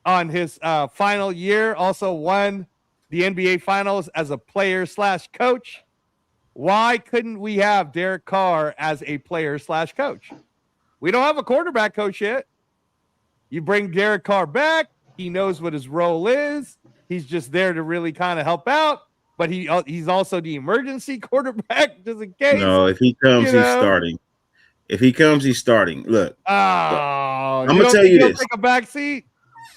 [SPEAKER 4] on his final year also won the NBA Finals as a player/coach. Why couldn't we have Derek Carr as a player/coach? We don't have a quarterback coach yet. You bring Derek Carr back. He knows what his role is. He's just there to really kind of help out. But he's also the emergency quarterback just in case.
[SPEAKER 5] No, if he comes, he's starting. If he comes, he's starting. Look,
[SPEAKER 4] I'm
[SPEAKER 5] gonna tell you this:
[SPEAKER 4] take a back seat.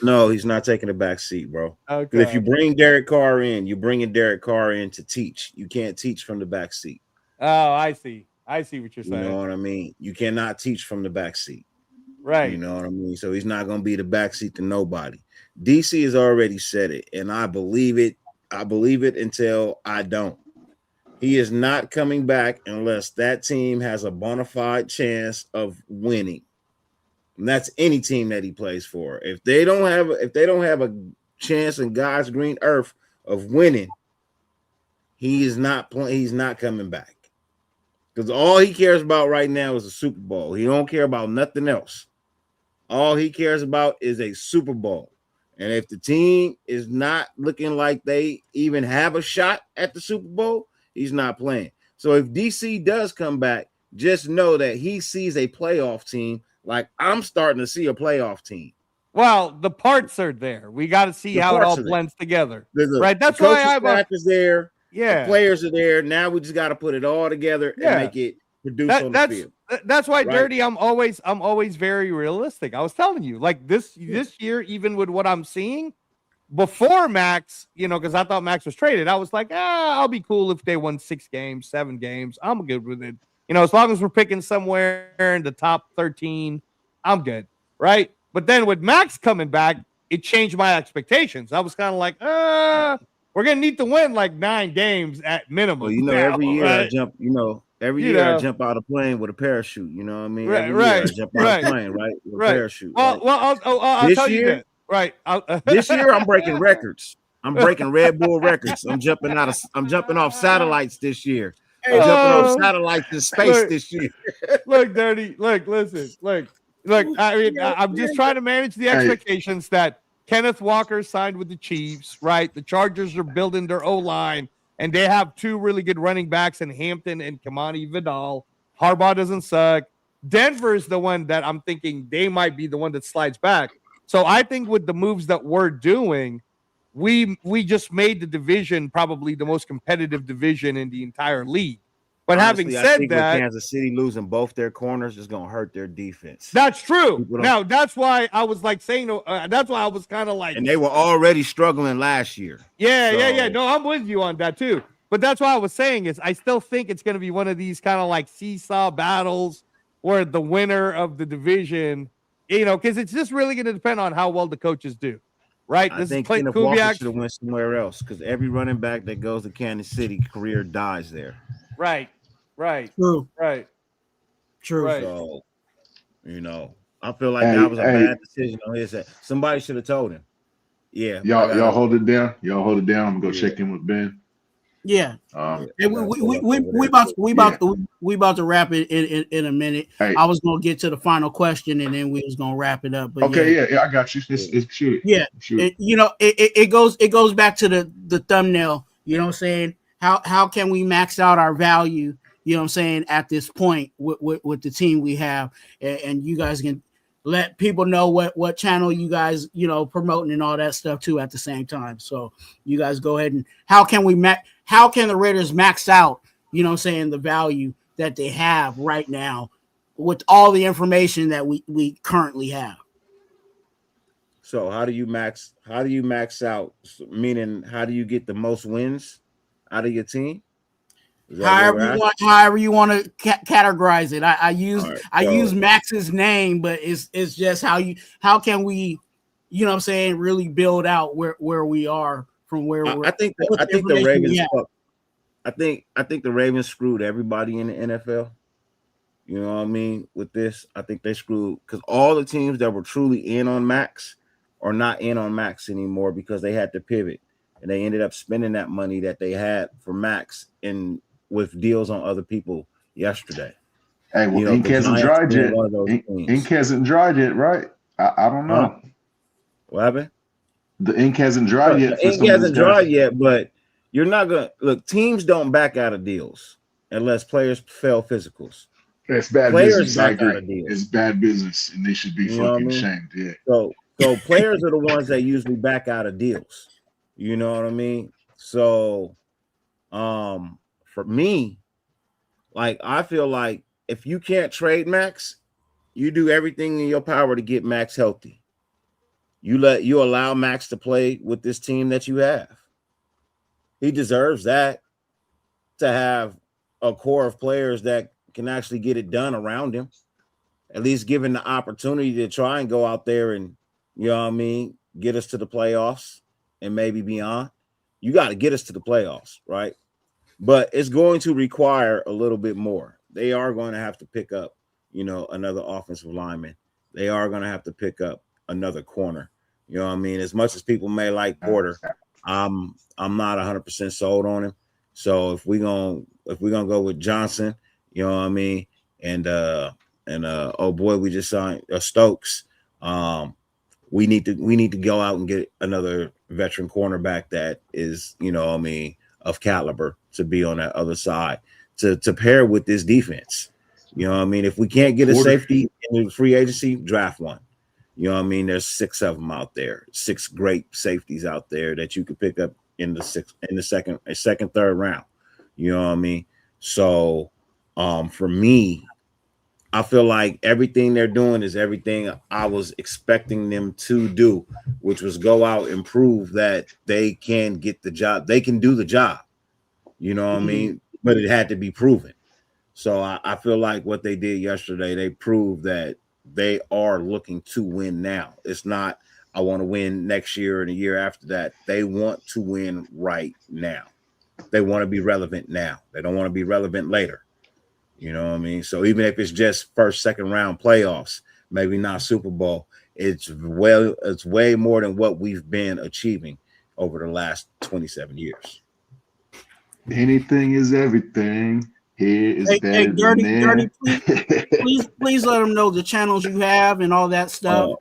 [SPEAKER 5] No, he's not taking a back seat, bro.
[SPEAKER 4] Okay.
[SPEAKER 5] If you bring Derek Carr in, you're bringing Derek Carr in to teach. You can't teach from the back seat.
[SPEAKER 4] Oh, I see. I see what you're saying.
[SPEAKER 5] You know what I mean? You cannot teach from the back seat.
[SPEAKER 4] Right.
[SPEAKER 5] You know what I mean? So he's not going to be the back seat to nobody. DC has already said it, and I believe it. I believe it until I don't. He is not coming back unless that team has a bona fide chance of winning. And that's any team that he plays for. If they don't have a chance in God's green earth of winning, he is not playing. He's not coming back. Because all he cares about right now is a Super Bowl. He don't care about nothing else. All he cares about is a Super Bowl. And if the team is not looking like they even have a shot at the Super Bowl, he's not playing. So if DC does come back, just know that he sees a playoff team like I'm starting to see a playoff team.
[SPEAKER 4] Well, the parts are there. We got to see how it all blends together. Right? That's
[SPEAKER 5] why
[SPEAKER 4] I'm
[SPEAKER 5] staff is there.
[SPEAKER 4] Yeah.
[SPEAKER 5] The players are there. Now we just got to put it all together and make it produce on the field.
[SPEAKER 4] That's why,
[SPEAKER 5] Right.
[SPEAKER 4] Dirty. I'm always very realistic. I was telling you, like this year, even with what I'm seeing before Max, because I thought Max was traded, I was like, I'll be cool if they won 6 games, 7 games. I'm good with it. As long as we're picking somewhere in the top 13, I'm good, right? But then with Max coming back, it changed my expectations. I was kind of like, we're gonna need to win like 9 games at minimum.
[SPEAKER 5] Well, every year
[SPEAKER 4] right?
[SPEAKER 5] I jump, I jump out of plane with a parachute. You know what I mean?
[SPEAKER 4] Right,
[SPEAKER 5] Every year I
[SPEAKER 4] right,
[SPEAKER 5] jump out of plane, right? With a parachute.
[SPEAKER 4] Well,
[SPEAKER 5] right?
[SPEAKER 4] I'll
[SPEAKER 5] This
[SPEAKER 4] tell you
[SPEAKER 5] year-
[SPEAKER 4] that. Right.
[SPEAKER 5] This year I'm breaking records. I'm breaking Red Bull records. I'm jumping off satellites this year. I'm jumping off satellites in space this year.
[SPEAKER 4] Look, Dirty. Look, listen. Look. I mean, I'm just trying to manage the expectations that Kenneth Walker signed with the Chiefs, right? The Chargers are building their O-line, and they have 2 really good running backs in Hampton and Kamani Vidal. Harbaugh doesn't suck. Denver is the one that I'm thinking they might be the one that slides back. So I think with the moves that we're doing, we just made the division probably the most competitive division in the entire league. But
[SPEAKER 5] Honestly,
[SPEAKER 4] having said
[SPEAKER 5] I think
[SPEAKER 4] that,
[SPEAKER 5] with Kansas City losing both their corners is going to hurt their defense.
[SPEAKER 4] that's true. Now, that's why I was like saying, that's why I was kind of like,
[SPEAKER 5] and they were already struggling last year.
[SPEAKER 4] Yeah. No, I'm with you on that too. But that's why I was saying is I still think it's going to be one of these kind of like seesaw battles where the winner of the division, because it's just really going to depend on how well the coaches do, right?
[SPEAKER 5] I think Kenneth Walker should have went somewhere else because every running back that goes to Kansas City career dies there.
[SPEAKER 4] Right.
[SPEAKER 2] True.
[SPEAKER 4] Right.
[SPEAKER 5] So, I feel like that was a bad decision on his side. Somebody should have told him. Yeah.
[SPEAKER 3] Y'all hold it down. I'm gonna go check in with Ben.
[SPEAKER 2] Yeah. We about to wrap it in a minute.
[SPEAKER 3] Hey.
[SPEAKER 2] I was gonna get to the final question and then we was gonna wrap it up. But
[SPEAKER 3] okay, I got you. Shoot it.
[SPEAKER 2] Yeah.
[SPEAKER 3] Shoot.
[SPEAKER 2] It goes back to the thumbnail. You know what I'm saying? How can we max out our value? You know what I'm saying, at this point with the team we have, and you guys can let people know what channel you guys promoting and all that stuff too at the same time. So you guys go ahead and how can the Raiders max out, the value that they have right now with all the information that we currently have?
[SPEAKER 5] So how do you max out? Meaning, how do you get the most wins out of your team?
[SPEAKER 2] However you want to categorize it. I use Max's name, but it's just how can we, really build out where we are from where we're.
[SPEAKER 5] I think the Ravens. I think the Ravens screwed everybody in the NFL. You know what I mean? With this, I think they screwed because all the teams that were truly in on Max are not in on Max anymore because they had to pivot and they ended up spending that money that they had for Max with deals on other people yesterday.
[SPEAKER 3] Hey, well, ink hasn't dried yet. Ink hasn't dried yet, right? I don't know.
[SPEAKER 5] What happened?
[SPEAKER 3] The ink hasn't dried yet.
[SPEAKER 5] The ink hasn't dried yet, but you're not gonna look. Teams don't back out of deals unless players fail physicals.
[SPEAKER 3] It's bad
[SPEAKER 5] players
[SPEAKER 3] business. I agree. It's bad business, and they should be fucking shamed. Yeah.
[SPEAKER 5] So players are the ones that usually back out of deals. You know what I mean? So, for me, like I feel like if you can't trade Max, you do everything in your power to get Max healthy. You allow Max to play with this team that you have. He deserves that, to have a core of players that can actually get it done around him. At least given the opportunity to try and go out there and, get us to the playoffs and maybe beyond. You got to get us to the playoffs, right? But it's going to require a little bit more. They are going to have to pick up, another offensive lineman. They are going to have to pick up another corner. You know what I mean? As much as people may like Porter, I'm not 100% sold on him. So if we're gonna go with Johnson, you know what I mean, and oh boy, we just signed Stokes. We need to go out and get another veteran cornerback that is, of caliber to be on that other side to pair with this defense. You know what I mean? If we can't get a safety in the free agency, draft one. You know what I mean? There's 6 of them out there, 6 great safeties out there that you could pick up in the second, third round. You know what I mean? So for me, I feel like everything they're doing is everything I was expecting them to do, which was go out and prove that they can get the job. They can do the job. You know what I mean? But it had to be proven. So I feel like what they did yesterday, they proved that they are looking to win now. It's not, I want to win next year and the year after that. They want to win right now. They want to be relevant now. They don't want to be relevant later. You know what I mean? So even if it's just first, second round playoffs, maybe not Super Bowl, it's way more than what we've been achieving over the last 27 years.
[SPEAKER 3] Anything is everything. Here is better
[SPEAKER 2] Dirty,
[SPEAKER 3] than there.
[SPEAKER 2] please let them know the channels you have and all that stuff.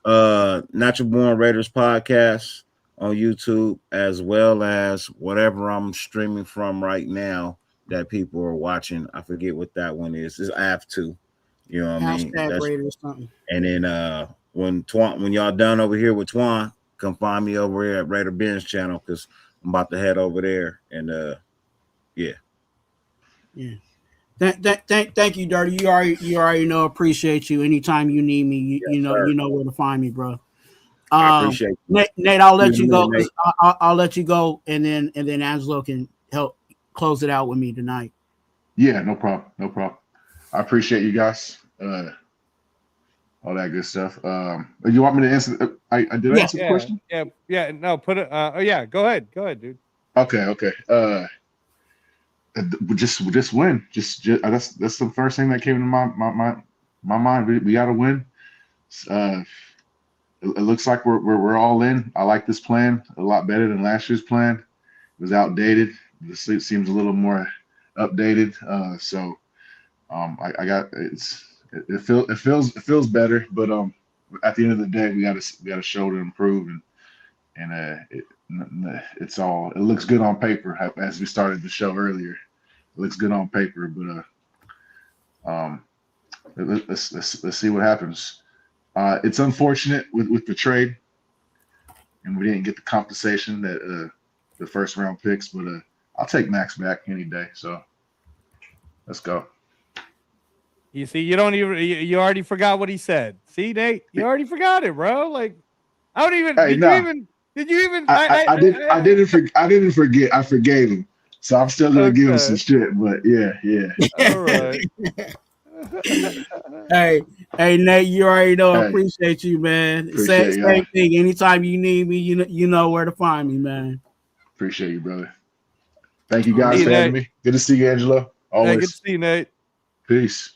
[SPEAKER 5] Natural Born Raiders podcast on YouTube, as well as whatever I'm streaming from right now that people are watching. I forget what that one is. It's AF2. You know what I mean?
[SPEAKER 2] Raider or something.
[SPEAKER 5] And then when y'all done over here with Twuan, come find me over here at Raider Ben's channel, because I'm about to head over there. And yeah.
[SPEAKER 2] Thank you, Dirty. You already know. Appreciate you. Anytime you need me, you know where to find me, bro.
[SPEAKER 5] I appreciate you.
[SPEAKER 2] Nate, I'll let you go. I'll let you go, and then Angelo can help close it out with me tonight.
[SPEAKER 3] Yeah, no problem. I appreciate you guys. All that good stuff. You want me to answer? I did answer the question.
[SPEAKER 4] Yeah. No, put it. Yeah. Go ahead, dude.
[SPEAKER 3] Okay. Just win. Just that's the first thing that came into my mind. We got to win. It looks like we're all in. I like this plan a lot better than last year's plan. It was outdated. This seems a little more updated. So I got it feels better. But at the end of the day, we got to show to improve, and it looks good on paper, as we started the show earlier. It looks good on paper, but let's see what happens. It's unfortunate with the trade, and we didn't get the compensation that the first round picks, but I'll take Maxx back any day. So let's go.
[SPEAKER 4] You see, you already forgot what he said. See, Nate, you already forgot it, bro. Like, I don't even. Did you even? I
[SPEAKER 3] didn't forget. I forgave him, so I'm still gonna give him some shit. But yeah.
[SPEAKER 4] All right.
[SPEAKER 2] Hey, Nate, you already know. I appreciate you, man. Same thing. Anytime you need me, you know where to find me, man.
[SPEAKER 3] Appreciate you, brother. Thank you guys for having me. Good to see you, Angelo. Always.
[SPEAKER 4] Hey, good to see you, Nate.
[SPEAKER 3] Peace.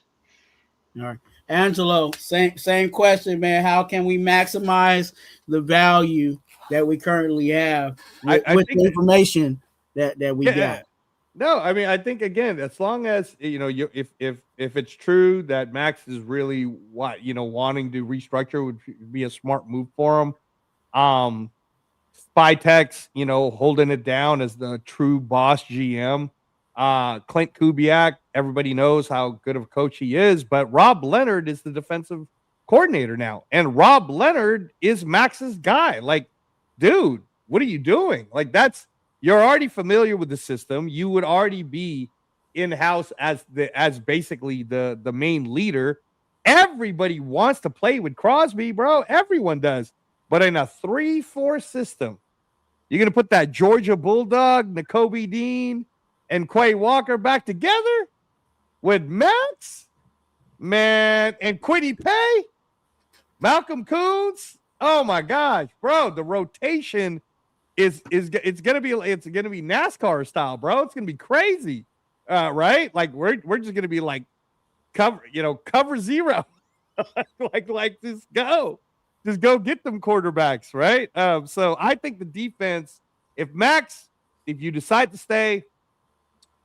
[SPEAKER 2] All right, Angelo. Same question, man. How can we maximize the value that we currently have with the information that we got?
[SPEAKER 4] No, I mean, I think again, as long as if it's true that Maxx is really wanting to restructure, would be a smart move for him. Spytex, holding it down as the true boss GM. Clint Kubiak, everybody knows how good of a coach he is, but Rob Leonard is the defensive coordinator now, and Rob Leonard is Max's guy. Like, dude, what are you doing? Like, you're already familiar with the system. You would already be in-house as basically the main leader. Everybody wants to play with Crosby, bro. Everyone does. But in a 3-4 system, you're going to put that Georgia Bulldog, Nakobe Dean, and Quay Walker back together with Maxx, man, and Kwity Paye, Malcolm Koonce. Oh my gosh, bro, the rotation it's gonna be NASCAR style, bro. It's gonna be crazy, right? Like we're just gonna be like cover zero, like just go get them quarterbacks, right? So I think the defense, if you decide to stay,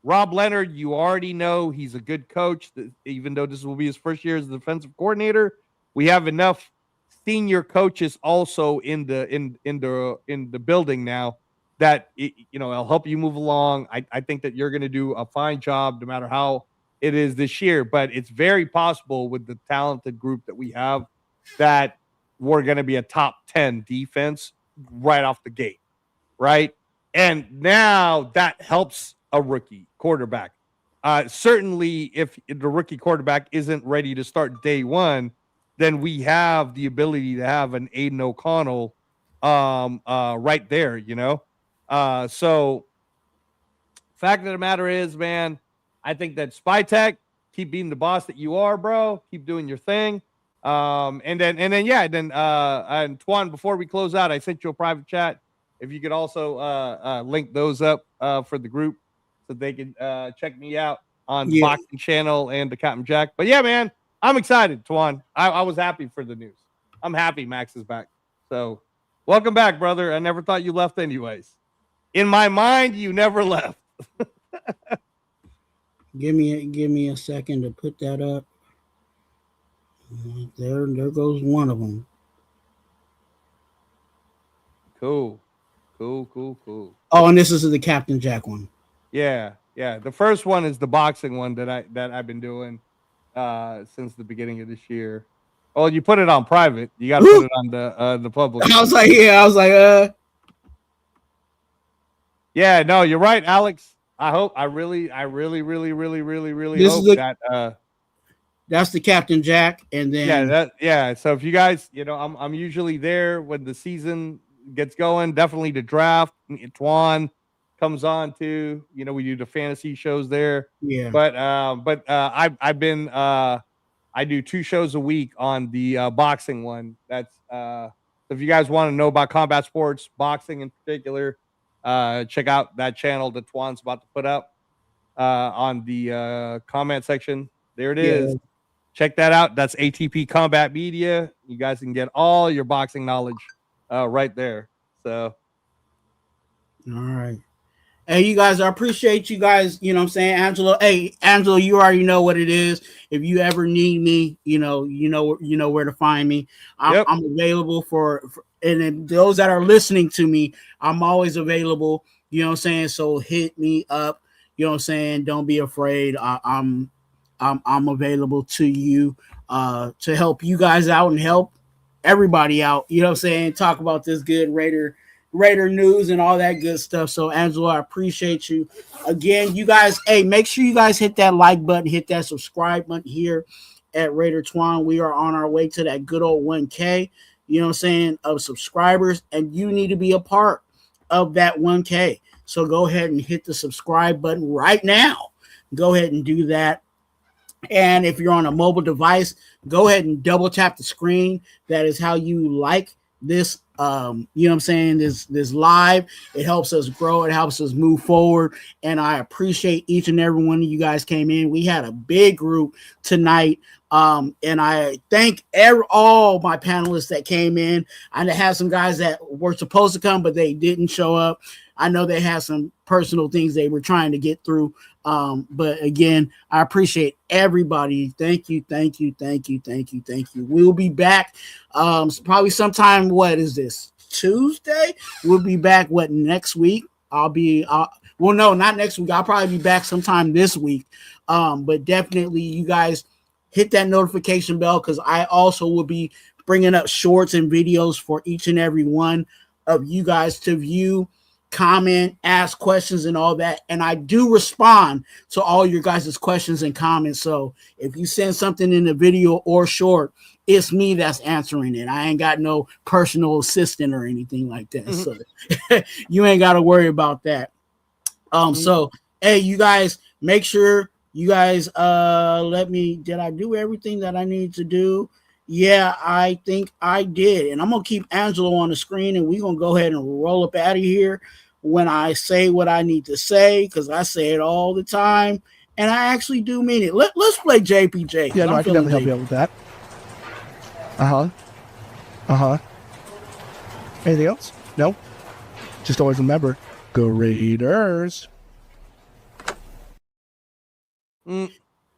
[SPEAKER 4] Rob Leonard, you already know he's a good coach. Even though this will be his first year as the defensive coordinator, we have enough senior coaches also in the building now that it'll help you move along. I think that you're going to do a fine job no matter how it is this year, but it's very possible with the talented group that we have that we're going to be a top 10 defense right off the gate, right? And now that helps a rookie quarterback. certainly if the rookie quarterback isn't ready to start day one, then we have the ability to have an Aiden O'Connell right there, you know? So fact of the matter is, man, I think that Spytech, keep being the boss that you are, bro. Keep doing your thing. And then Twuan, before we close out, I sent you a private chat. If you could also link those up for the group so they can check me out on the boxing channel and the Captain Jack. But yeah, man, I'm excited, Twuan. I was happy for the news. I'm happy Max is back. So welcome back, brother. I never thought you left anyways. In my mind, you never left.
[SPEAKER 2] Give me a second to put that up. There goes one of them.
[SPEAKER 4] Cool.
[SPEAKER 2] Oh, and this is the Captain Jack one.
[SPEAKER 4] Yeah. The first one is the boxing one that I've been doing since the beginning of this year. Oh, you put it on private. You got to put it on the public.
[SPEAKER 2] I was like,
[SPEAKER 4] Yeah, no, you're right, Alex. I really hope that
[SPEAKER 2] that's the Captain Jack, and then
[SPEAKER 4] So if you guys, I'm usually there when the season gets going. Definitely the draft. Twuan comes on too. We do the fantasy shows there.
[SPEAKER 2] Yeah.
[SPEAKER 4] But I've been I do 2 shows a week on the boxing one. That's if you guys want to know about combat sports, boxing in particular. Check out that channel that Twuan's about to put up on the comment section. There it is. Check that out. That's ATP Combat Media. You guys can get all your boxing knowledge right there. So,
[SPEAKER 2] all right. Hey, you guys, I appreciate you guys. You know what I'm saying? Angelo. Hey, Angelo, you already know what it is. If you ever need me, you know where to find me. I'm available for and then those that are listening to me, I'm always available. You know what I'm saying? So hit me up. You know what I'm saying? Don't be afraid. I'm available to you to help you guys out and help everybody out. You know what I'm saying? Talk about this good Raider news and all that good stuff. So Angelo, I appreciate you again. You guys, hey, make sure you guys hit that like button, hit that subscribe button here at Raider Twuan. We are on our way to that good old 1K, you know what I'm saying, of subscribers, and you need to be a part of that 1K. So go ahead and hit the subscribe button right now. Go ahead and do that. And if you're on a mobile device, go ahead and double tap the screen. That is how you like this, you know what I'm saying, this live. It helps us grow. It helps us move forward. And I appreciate each and every one of you guys came in. We had a big group tonight. And I thank all my panelists that came in. I had some guys that were supposed to come, but they didn't show up. I know they had some personal things they were trying to get through. But again, I appreciate everybody. Thank you. We'll be back probably sometime. What is this? Tuesday? We'll be back next week? No, not next week. I'll probably be back sometime this week. But definitely you guys hit that notification bell, because I also will be bringing up shorts and videos for each and every one of you guys to view, comment, ask questions and all that. And I do respond to all your guys' questions and comments. So if you send something in the video or short, it's me that's answering it. I ain't got no personal assistant or anything like that. So you ain't got to worry about that. So, hey, you guys, make sure you guys did I do everything that I need to do? Yeah, I think I did. And I'm going to keep Angelo on the screen, and we're going to go ahead and roll up out of here when I say what I need to say, because I say it all the time, and I actually do mean it. Let's play JPJ.
[SPEAKER 6] Yeah, no, I can definitely help you out with that. Anything else? No? Just always remember, go Raiders.
[SPEAKER 2] And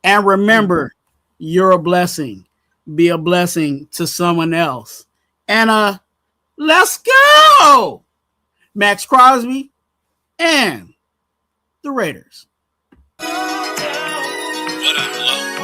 [SPEAKER 2] remember, you're a blessing. Be a blessing to someone else. And let's go! Maxx Crosby and the Raiders.
[SPEAKER 7] What up, Lo?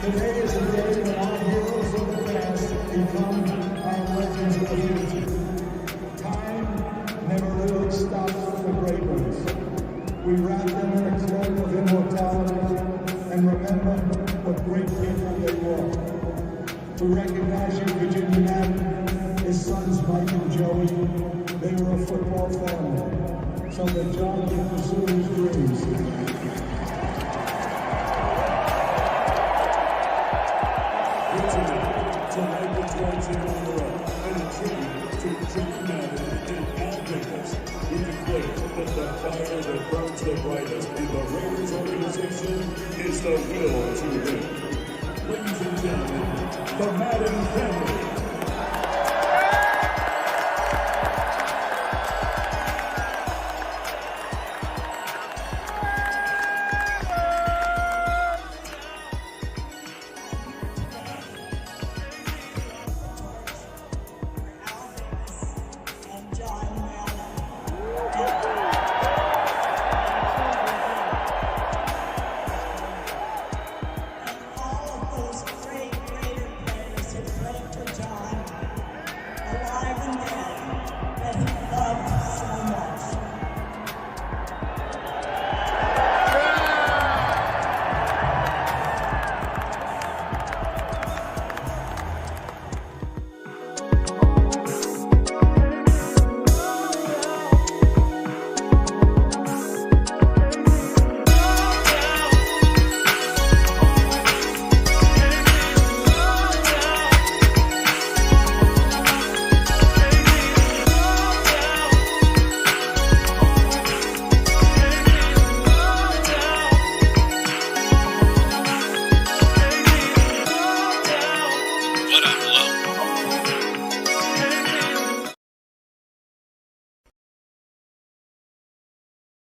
[SPEAKER 8] Today is a day when our heroes of the past become our legends of the future. Time never really stops for the great ones. We wrap them in a cloak of immortality and remember what great people they were. We recognize you, Virginia Madden, his sons Mike and Joey. They were a football family, so that John can pursue his dreams. Tonight is one team on the road, and a tribute to Virginia Madden and Al Davis. We declare that the fire that burns the brightest in the Raiders organization is the will to win. Ladies and gentlemen, the Madden family.